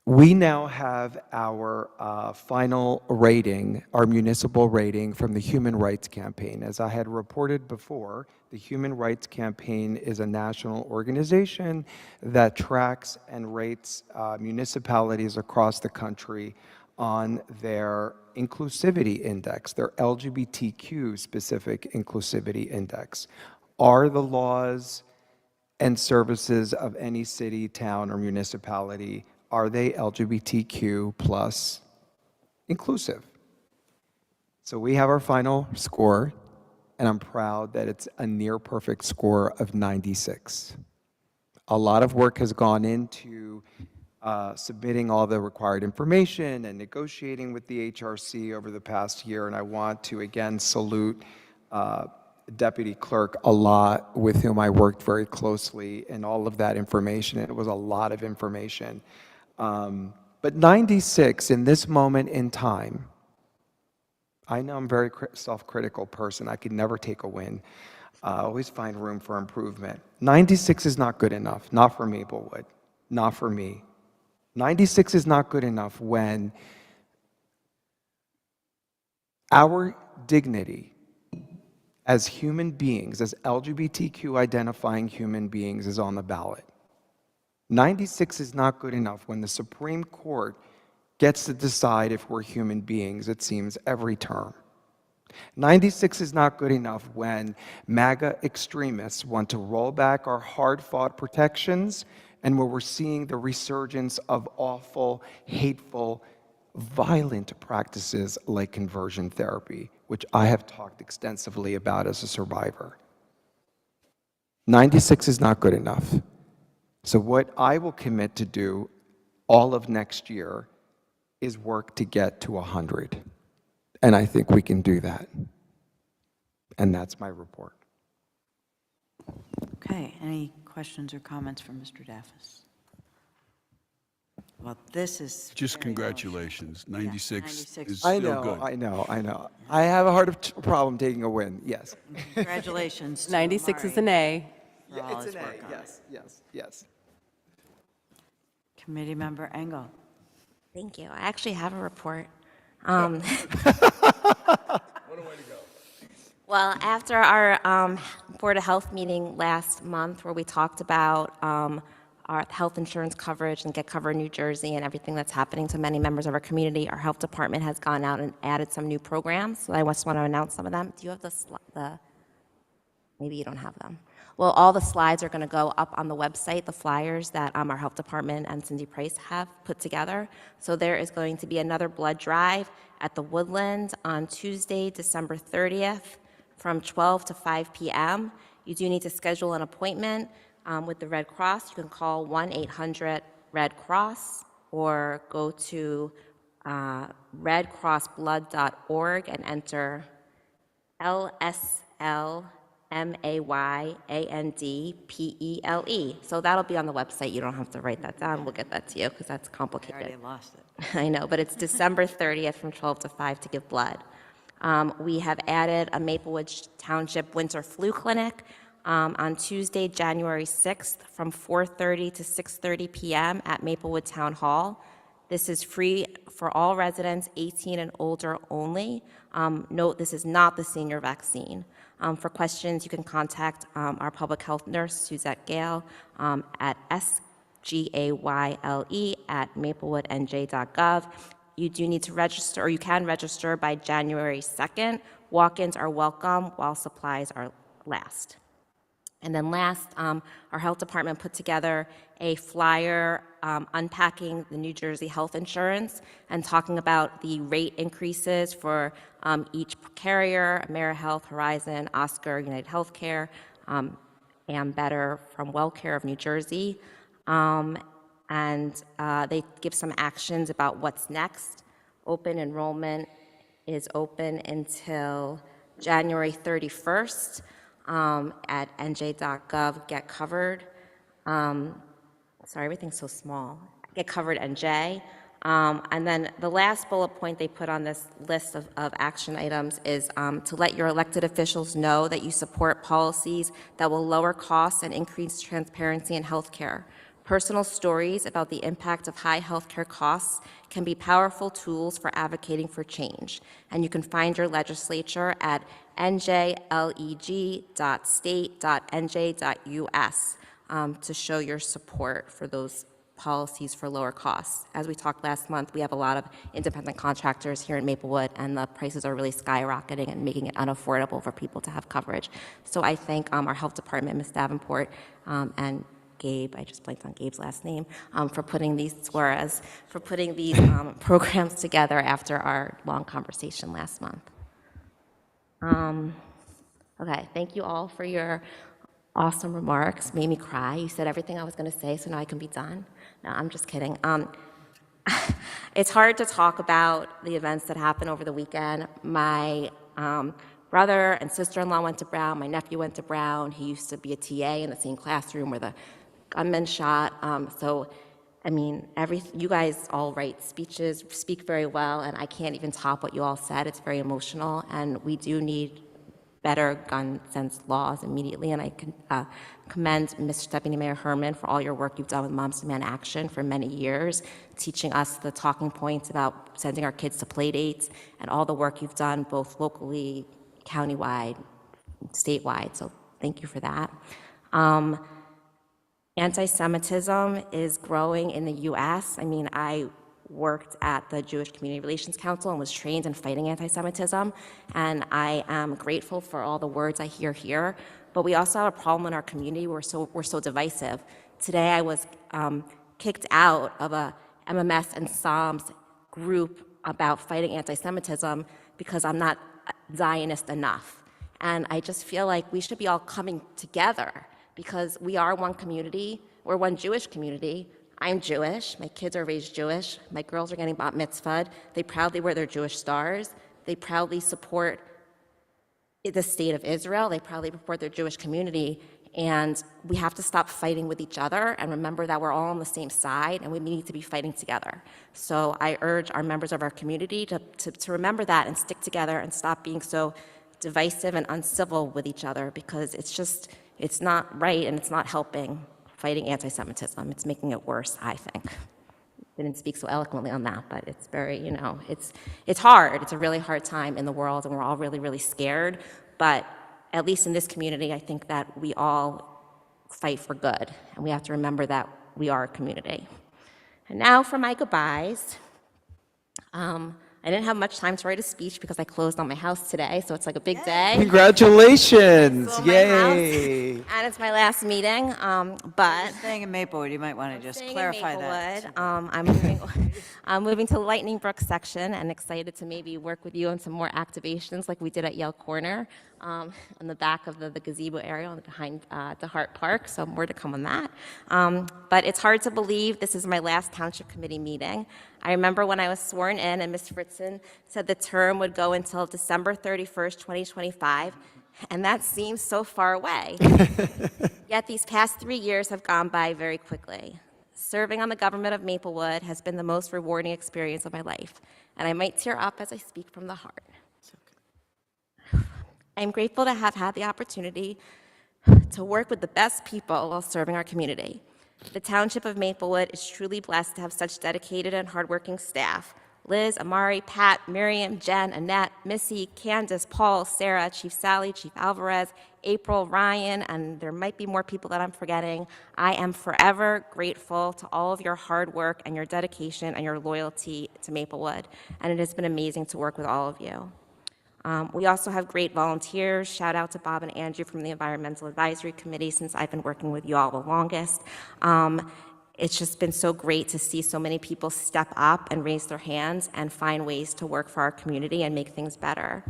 we now have our final rating, our municipal rating from the Human Rights Campaign. As I had reported before, the Human Rights Campaign is a national organization that tracks and rates municipalities across the country on their inclusivity index, their LGBTQ specific inclusivity index. Are the laws and services of any city, town, or municipality, are they LGBTQ plus inclusive? So we have our final score, and I'm proud that it's a near perfect score of 96. A lot of work has gone into submitting all the required information and negotiating with the HRC over the past year, and I want to again salute Deputy Clerk a lot, with whom I worked very closely, and all of that information. It was a lot of information. But 96 in this moment in time, I know I'm a very self-critical person. I could never take a win. I always find room for improvement. 96 is not good enough, not for Maplewood, not for me. 96 is not good enough when our dignity as human beings, as LGBTQ identifying human beings, is on the ballot. 96 is not good enough when the Supreme Court gets to decide if we're human beings, it seems, every term. 96 is not good enough when MAGA extremists want to roll back our hard-fought protections, and where we're seeing the resurgence of awful, hateful, violent practices like conversion therapy, which I have talked extensively about as a survivor. 96 is not good enough. So what I will commit to do all of next year is work to get to 100. And I think we can do that. And that's my report. Okay, any questions or comments from Mr. Daffis? Well, this is Just very congratulations. 96 96. is I still know, good. I know, I know. I have a hard problem taking a win, yes. Congratulations to 96 is Amari an A. for all his work on it. yes, yes, yes. Committee Member Engel. Thank you. I actually have a report. Well, after our Board of Health meeting last month, where we talked about our health insurance coverage and Get Covered in New Jersey and everything that's happening to many members of our community, our health department has gone out and added some new programs. So I just want to announce some of them. Do you have the Maybe you don't have them. Well, all the slides are going to go up on the website, the flyers that our health department and Cindy Price have put together. So there is going to be another blood drive at the Woodlands on Tuesday, December 30th from 12 to 5 p.m. You do need to schedule an appointment with the Red Cross. You can call 1-800-RED-CROSS or go to redcrossblood.org and enter LSLMAYANDPELE. So that'll be on the website. You don't have to write that down. We'll get that to you because that's I complicated. already lost it. I know, but it's December 30th from 12 to 5 to give blood. We have added a Maplewood Township Winter Flu Clinic on Tuesday, January 6th from 4:30 to 6:30 p.m. at Maplewood Town Hall. This is free for all residents 18 and older only. Note, this is not the senior vaccine. For questions, you can contact our public health nurse, Suzette Gale, at sgayle@maplewoodnj.gov. You do need to register, or you can register by January 2nd. Walk-ins are welcome while supplies are last. And then last, our health department put together a flyer unpacking the New Jersey health insurance and talking about the rate increases for each carrier, AmeriHealth, Horizon, Oscar, United Healthcare, and Better from WellCare of New Jersey. They give some actions about what's next. Open enrollment is open until January 31st. At nj.gov, get covered. Sorry, everything's so small. Get covered NJ. And then the last bullet point they put on this list of action items is to let your elected officials know that you support policies that will lower costs and increase transparency in healthcare. Personal stories about the impact of high healthcare costs can be powerful tools for advocating for change. And you can find your legislature at njleg.state.nj.us to show your support for those policies for lower costs. As we talked last month, we have a lot of independent contractors here in Maplewood, and the prices are really skyrocketing and making it unaffordable for people to have coverage. So I thank our health department, Ms. Davenport, and Gabe, I just blanked on Gabe's last name, for putting these programs together after our long conversation last month. Okay, thank you all for your awesome remarks. Made me cry. You said everything I was going to say, so now I can be done. No, I'm just kidding. It's hard to talk about the events that happened over the weekend. My brother and sister-in-law went to Brown. My nephew went to Brown. He used to be a TA in the same classroom where the gunman shot. I mean, you guys all write speeches, speak very well, and I can't even top what you all said. It's very emotional, and we do need better gun sense laws immediately. And I can commend Mr. Deputy Mayor Herman for all your work you've done with Moms Demand Action for many years, teaching us the talking points about sending our kids to play dates, and all the work you've done both locally, countywide, statewide. So thank you for that. Anti-Semitism is growing in the U.S. I mean, I worked at the Jewish Community Relations Council and was trained in fighting anti-Semitism, and I am grateful for all the words I hear here. But we also have a problem in our community. We're so divisive. Today I was kicked out of a MMS and Psalms group about fighting anti-Semitism because I'm not Zionist enough. And I just feel like we should be all coming together because we are one community. We're one Jewish community. I'm Jewish. My kids are raised Jewish. My girls are getting bat mitzvahed. They proudly wear their Jewish stars. They proudly support the state of Israel. They proudly support their Jewish community. And we have to stop fighting with each other and remember that we're all on the same side and we need to be fighting together. So I urge our members of our community to remember that and stick together and stop being so divisive and uncivil with each other because it's not right and it's not helping fighting anti-Semitism. It's making it worse, I think. Didn't speak so eloquently on that, but it's very, it's hard. It's a really hard time in the world, and we're all really, really scared. But at least in this community, I think that we all fight for good, and we have to remember that we are a community. And now for my goodbyes. I I didn't have much time to write a speech because I closed on my house today, so it's like a big day. Congratulations, Sold my house, yay. and it's my last meeting, but Staying in Maplewood, you might want to just staying clarify in that. Maplewood. I'm moving to Lightning Brook section and excited to maybe work with you on some more activations like we did at Yale Corner on the back of the gazebo area behind the Hart Park, so more to come on that. But it's hard to believe this is my last Township Committee meeting. I remember when I was sworn in and Ms. Fritzen said the term would go until December 31st, 2025, and that seems so far away. Yet these past 3 years have gone by very quickly. Serving on the government of Maplewood has been the most rewarding experience of my life, and I might tear up as I speak from the heart. I am grateful to have had the opportunity to work with the best people while serving our community. The Township of Maplewood is truly blessed to have such dedicated and hardworking staff. Liz, Amari, Pat, Miriam, Jen, Annette, Missy, Candace, Paul, Sarah, Chief Sally, Chief Alvarez, April, Ryan, and there might be more people that I'm forgetting. I am forever grateful to all of your hard work and your dedication and your loyalty to Maplewood, and it has been amazing to work with all of you. We also have great volunteers. Shout out to Bob and Andrew from the Environmental Advisory Committee, since I've been working with you all the longest. It's just been so great to see so many people step up and raise their hands and find ways to work for our community and make things better.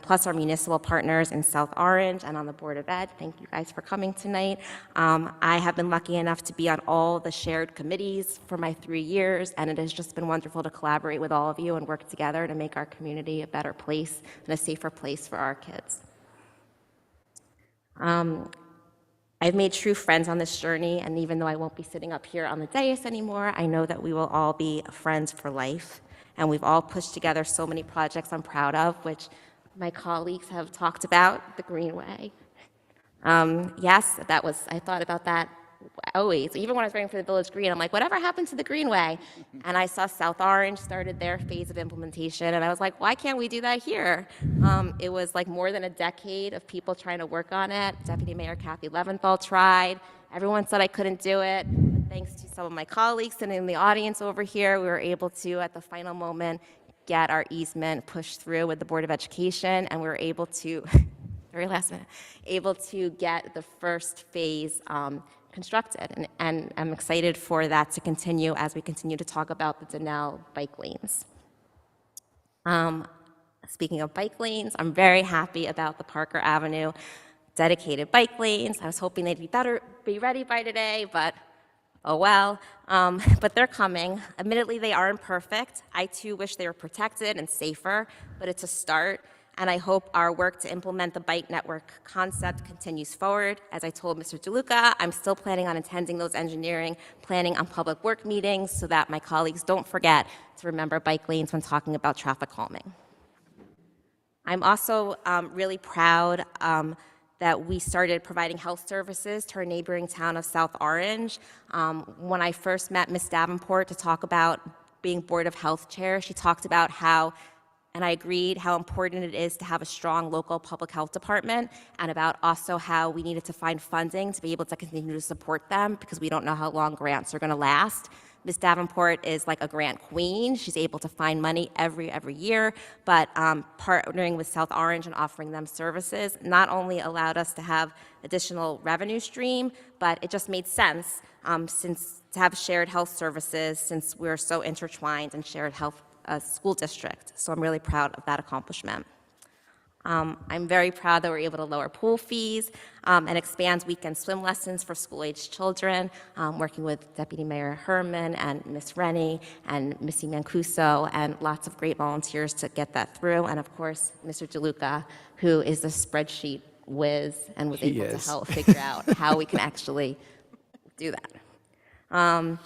Plus our municipal partners in South Orange and on the Board of Ed. Thank you guys for coming tonight. I have been lucky enough to be on all the shared committees for my 3 years, and it has just been wonderful to collaborate with all of you and work together to make our community a better place and a safer place for our kids. I've made true friends on this journey, and even though I won't be sitting up here on the dais anymore, I know that we will all be friends for life. And we've all pushed together so many projects I'm proud of, which my colleagues have talked about, the Greenway. Yes, I thought about that always. Even when I was writing for the Village Green, I'm like, whatever happened to the Greenway? And I saw South Orange started their phase of implementation, and I was like, why can't we do that here? It was like more than a decade of people trying to work on it. Deputy Mayor Kathy Leventhal tried. Everyone said I couldn't do it. But thanks to some of my colleagues sitting in the audience over here, we were able to, at the final moment, get our easement pushed through with the Board of Education, and we were able to, very last minute, able to get the first phase constructed. And I'm excited for that to continue as we continue to talk about the Donnell bike lanes. Speaking of bike lanes, I'm very happy about the Parker Avenue dedicated bike lanes. I was hoping they'd be ready by today, but oh well. But they're coming. Admittedly, they aren't perfect. I too wish they were protected and safer, but it's a start. And I hope our work to implement the bike network concept continues forward. As I told Mr. DeLuca, I'm still planning on attending those engineering, planning on public work meetings so that my colleagues don't forget to remember bike lanes when talking about traffic calming. I'm also really proud that we started providing health services to our neighboring town of South Orange. When I first met Ms. Davenport to talk about being Board of Health Chair, she talked about how, and I agreed, how important it is to have a strong local public health department, and about also how we needed to find funding to be able to continue to support them because we don't know how long grants are going to last. Ms. Davenport is like a grant queen. She's able to find money every year, but partnering with South Orange and offering them services not only allowed us to have additional revenue stream, but it just made sense since to have shared health services since we're so intertwined and shared health school district. So I'm really proud of that accomplishment. I'm very proud that we're able to lower pool fees and expand weekend swim lessons for school-aged children, working with Deputy Mayor Herman and Ms. Rennie and Missy Mancuso and lots of great volunteers to get that through. And of course, Mr. DeLuca, who is the spreadsheet whiz and was able to help figure out how we can actually do that.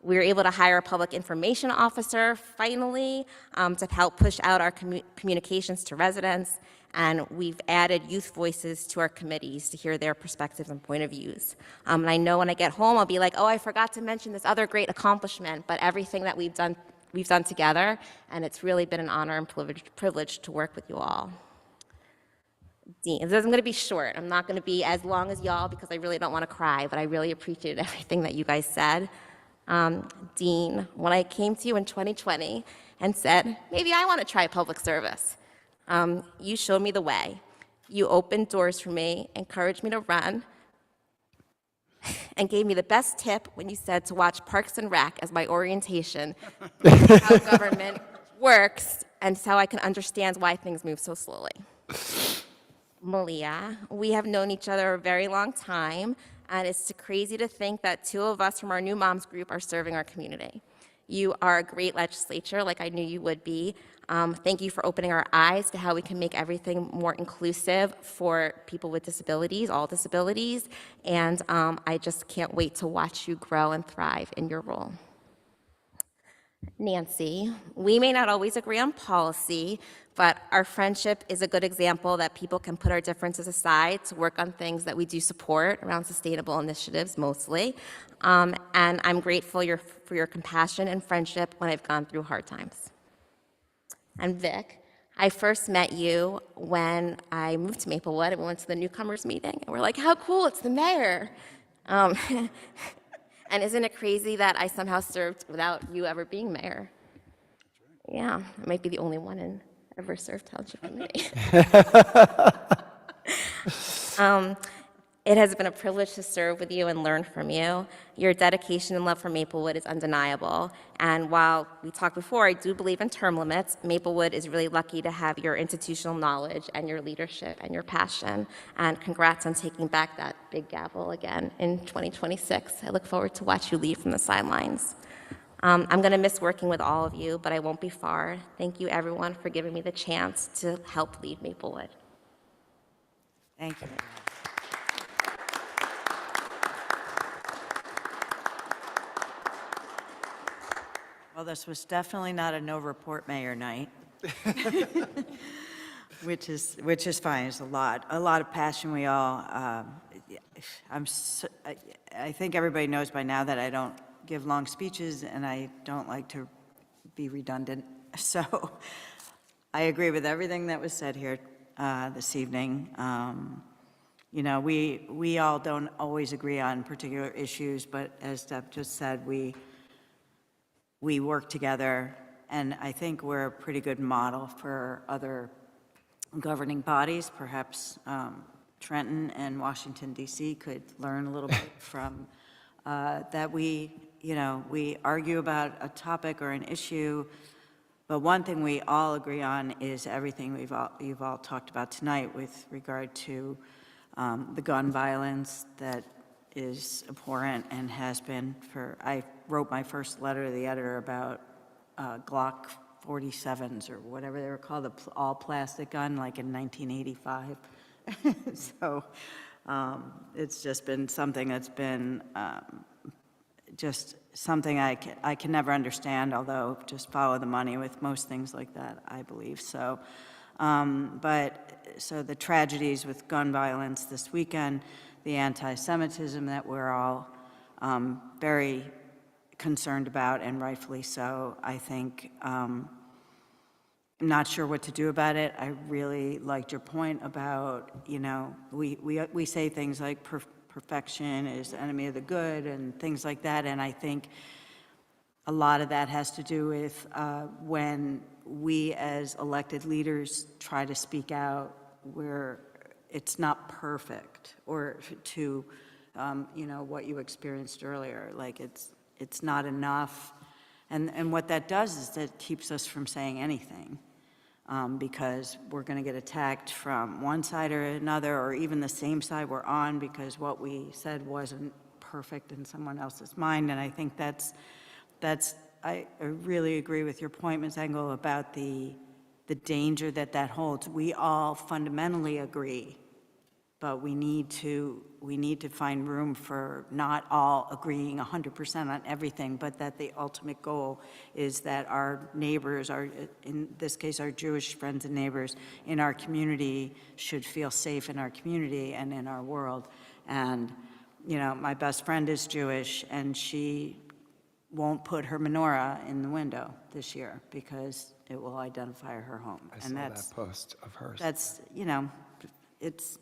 We were able to hire a public information officer, finally, to help push out our communications to residents, and we've added youth voices to our committees to hear their perspectives and point of views. And I know when I get home, I'll be like, oh, I forgot to mention this other great accomplishment, but everything that we've done together, and it's really been an honor and privilege to work with you all. Dean, this is going to be short. I'm not going to be as long as y'all because I really don't want to cry, but I really appreciated everything that you guys said. Dean, when I came to you in 2020 and said, maybe I want to try public service, you showed me the way. You opened doors for me, encouraged me to run, and gave me the best tip when you said to watch Parks and Rec as my orientation to how government works and so I can understand why things move so slowly. Malia, we have known each other a very long time, and it's crazy to think that two of us from our new moms group are serving our community. You are a great legislator, like I knew you would be. Thank you for opening our eyes to how we can make everything more inclusive for people with disabilities, all disabilities, and I just can't wait to watch you grow and thrive in your role. Nancy, we may not always agree on policy, but our friendship is a good example that people can put our differences aside to work on things that we do support around sustainable initiatives mostly. And I'm grateful for your compassion and friendship when I've gone through hard times. And Vic, I first met you when I moved to Maplewood and we went to the newcomers meeting, and we're like, how cool, it's the mayor. And isn't it crazy that I somehow served without you ever being mayor? Yeah, I might be the only one in ever served township committee. It has been a privilege to serve with you and learn from you. Your dedication and love for Maplewood is undeniable. And while we talked before, I do believe in term limits. Maplewood is really lucky to have your institutional knowledge and your leadership and your passion. And congrats on taking back that big gavel again in 2026. I look forward to watch you lead from the sidelines. I'm going to miss working with all of you, but I won't be far. Thank you, everyone, for giving me the chance to help lead Maplewood. Thank you. Well, this was definitely not a no report mayor night, which is fine. It's a lot of passion. We all, I think everybody knows by now that I don't give long speeches and I don't like to be redundant. So I agree with everything that was said here this evening. You know, we all don't always agree on particular issues, but as Deb just said, we work together, and I think we're a pretty good model for other governing bodies. Perhaps Trenton and Washington, D.C. could learn a little bit from that. We argue about a topic or an issue, but one thing we all agree on is everything you've all talked about tonight with regard to the gun violence that is abhorrent and has been I wrote my first letter to the editor about Glock 47s or whatever they were called, the all-plastic gun, like in 1985. So it's just been something that's been just something I can never understand, although just follow the money with most things like that, I believe. So, so the tragedies with gun violence this weekend, the anti-Semitism that we're all very concerned about, and rightfully so. I think I'm not sure what to do about it. I really liked your point about, we say things like perfection is the enemy of the good and things like that, and I think a lot of that has to do with when we as elected leaders try to speak out where it's not perfect, or to, what you experienced earlier, like it's not enough. And what that does is that keeps us from saying anything, because we're going to get attacked from one side or another, or even the same side we're on, because what we said wasn't perfect in someone else's mind. And I think I really agree with your point, Ms. Engel, about the danger that holds. We all fundamentally agree, but we need to find room for not all agreeing 100% on everything, but that the ultimate goal is that our neighbors, in this case, our Jewish friends and neighbors in our community, should feel safe in our community and in our world. And, my best friend is Jewish, and she won't put her menorah in the window this year because it will identify her home. I saw that post of hers. That's, it's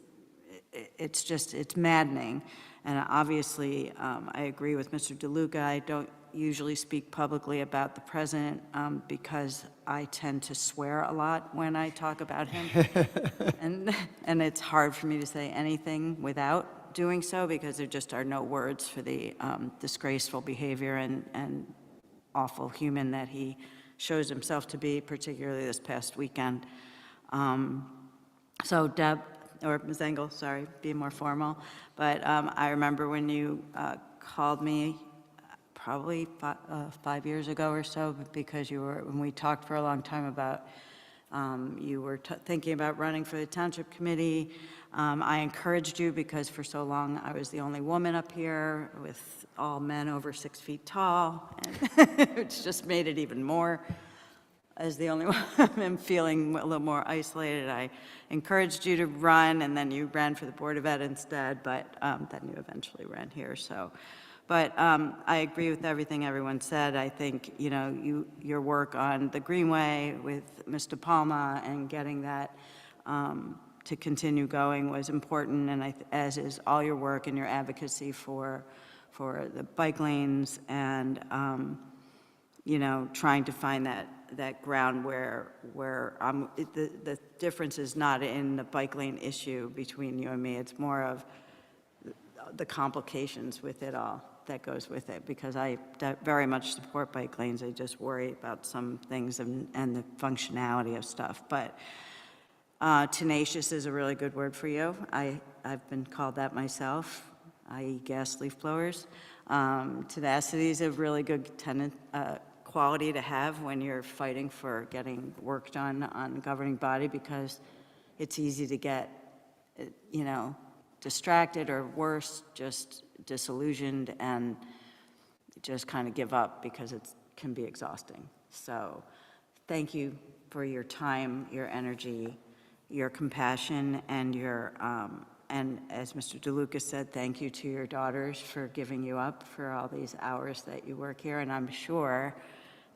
maddening. And obviously, I agree with Mr. DeLuca. usually speak publicly about the president because I tend to swear a lot when I talk about him. And it's hard for me to say anything without doing so because there just are no words for the disgraceful behavior and awful human that he shows himself to be, particularly this past weekend. So Deb, or Ms. Engel, sorry, be more formal, but I remember when you called me probably 5 years ago or so, because when we talked for a long time about, you were thinking about running for the Township Committee. I encouraged you because for so long I was the only woman up here with all men over 6 feet tall, and it's just made it even more. As the only one, I'm feeling a little more isolated. I encouraged you to run, and then you ran for the Board of Ed instead, but then you eventually ran here, so. But I agree with everything everyone said. I think, you know, your work on the Greenway with Mr. Palma and getting that to continue going was important, and as is all your work and your advocacy for the bike lanes and, you know, trying to find that ground where the difference is not in the bike lane issue between you and me. It's more of the complications with it all that goes with it, because I very much support bike lanes. I just worry about some things and the functionality of stuff. But tenacious is a really good word for you. I've been called that myself, i.e. gas leaf blowers. Tenacity is a really good quality to have when you're fighting for getting work done on a governing body, because it's easy to get, you know, distracted or worse, just disillusioned and just kind of give up because it can be exhausting. So thank you for your time, your energy, your compassion, and your, and as Mr. DeLuca said, thank you to your daughters for giving you up for all these hours that you work here. And I'm sure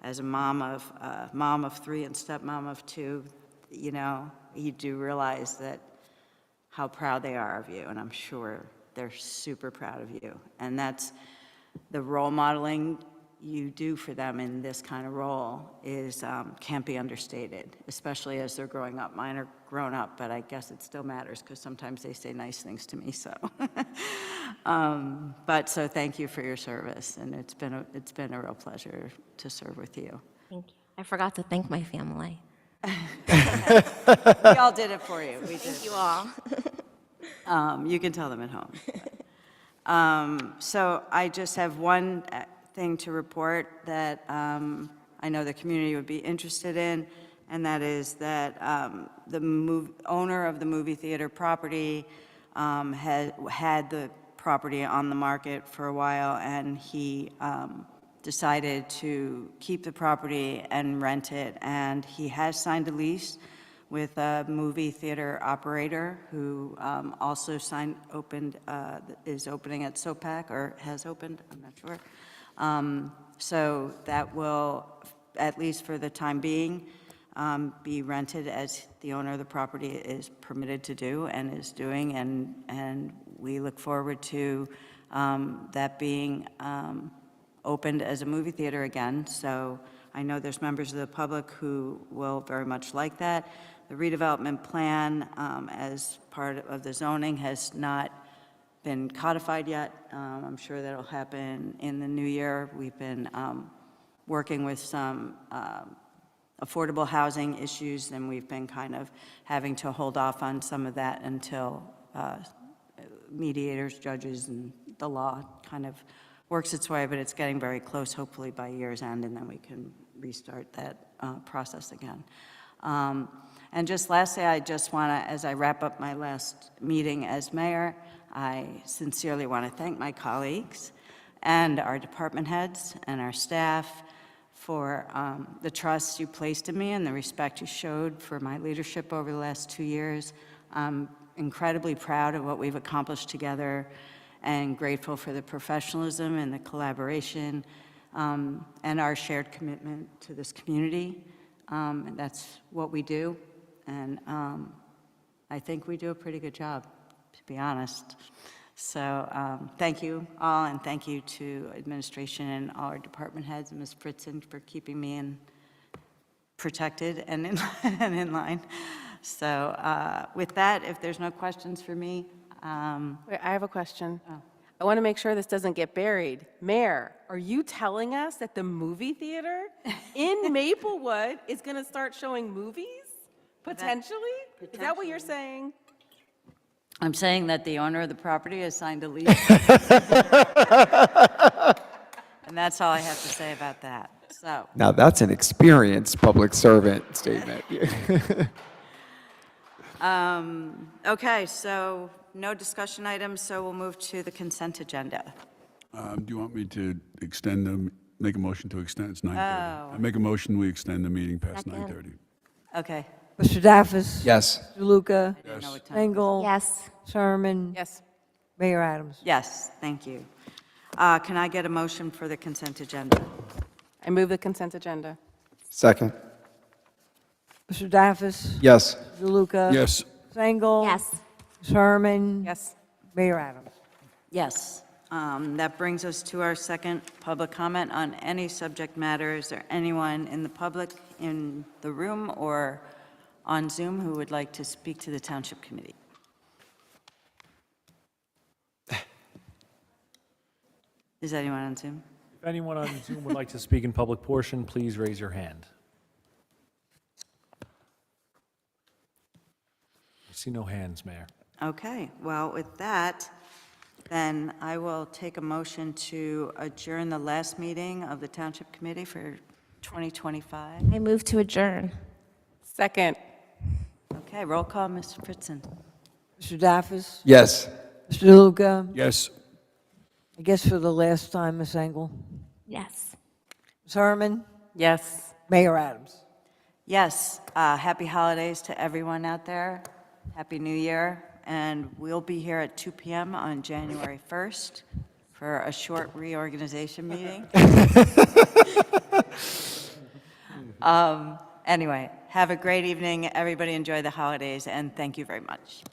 as a mom of 3 and stepmom of 2, you know, you do realize that how proud they are of you, and I'm sure they're super proud of you. And that's the role modeling you do for them in this kind of role is can't be understated, especially as they're growing up. Mine are grown up, but I guess it still matters because sometimes they say nice things to me. So, but so thank you for your service, and it's been a real pleasure to serve with you. Thank you. I forgot to thank my family. We all did it for you. We did. Thank you all. You can tell them at home. So I just have one thing to report that I know the community would be interested in, and that is that the owner of the movie theater property had the property on the market for a while, and he decided to keep the property and rent it, and he has signed a lease with a movie theater operator who also is opening at SOPAC, or has opened, I'm not sure. So that will, at least for the time being, be rented as the owner of the property is permitted to do and is doing, and we look forward to that being opened as a movie theater again. So I know there's members of the public who will very much like that. The redevelopment plan, as part of the zoning, has not been codified yet. I'm sure that'll happen in the new year. We've been working with some affordable housing issues, and we've been kind of having to hold off on some of that until mediators, judges, and the law kind of works its way, but it's getting very close, hopefully by year's end, and then we can restart that process again. And just lastly, I just want to, as I wrap up my last meeting as mayor, I sincerely want to thank my colleagues and our department heads and our staff for the trust you placed in me and the respect you showed for my leadership over the last 2 years. I'm incredibly proud of what we've accomplished together and grateful for the professionalism and the collaboration and our shared commitment to this community. And that's what we do, and I think we do a pretty good job, to be honest. So thank you all, and thank you to administration and all our department heads, and Ms. Fritzen for keeping me protected and in, and in line. So with that, if there's no questions for me, Wait, I have a question. I want to make sure this doesn't get buried. Mayor, are you telling us that the movie theater in Maplewood is going to start showing movies? Potentially? Is that what you're saying? I'm saying that the owner of the property has signed a lease. And that's all I have to say about that. So, Now, that's an experienced public servant statement. okay, so no discussion items, so we'll move to the consent agenda. Do you want me to make a motion to extend? It's 9:30. Oh. I make a motion, we extend the meeting past Second. 9:30. Okay. Mr. Daffis. Yes. Mr. Luca. I didn't know what time. Engel. Yes. Sherman. Yes. Mayor Adams. Yes, thank you. Can I get a motion for the consent agenda? I move the consent agenda. Second. Mr. Daffis. Yes. Mr. Luca. Yes. Engel. Yes. Sherman. Yes. Mayor Adams. Yes. That brings us to our second public comment on any subject matter. Is there anyone in the public, in the room or on Zoom, who would like to speak to the Township Committee? Is anyone on Zoom? If anyone on Zoom would like to speak in public portion, please raise your hand. I see no hands, Mayor. Okay, well, with that, then I will take a motion to adjourn the last meeting of the Township Committee for 2025. I move to adjourn. Second. Okay, roll call, Mr. Fritzen. Mr. Daffis. Yes. Mr. Luca. Yes. I guess for the last time, Ms. Engel. Yes. Ms. Herman. Yes. Mayor Adams. Yes, happy holidays to everyone out there. Happy New Year. And we'll be here at 2 p.m. on January 1st for a short reorganization meeting. Anyway, have a great evening. Everybody enjoy the holidays, and thank you very much.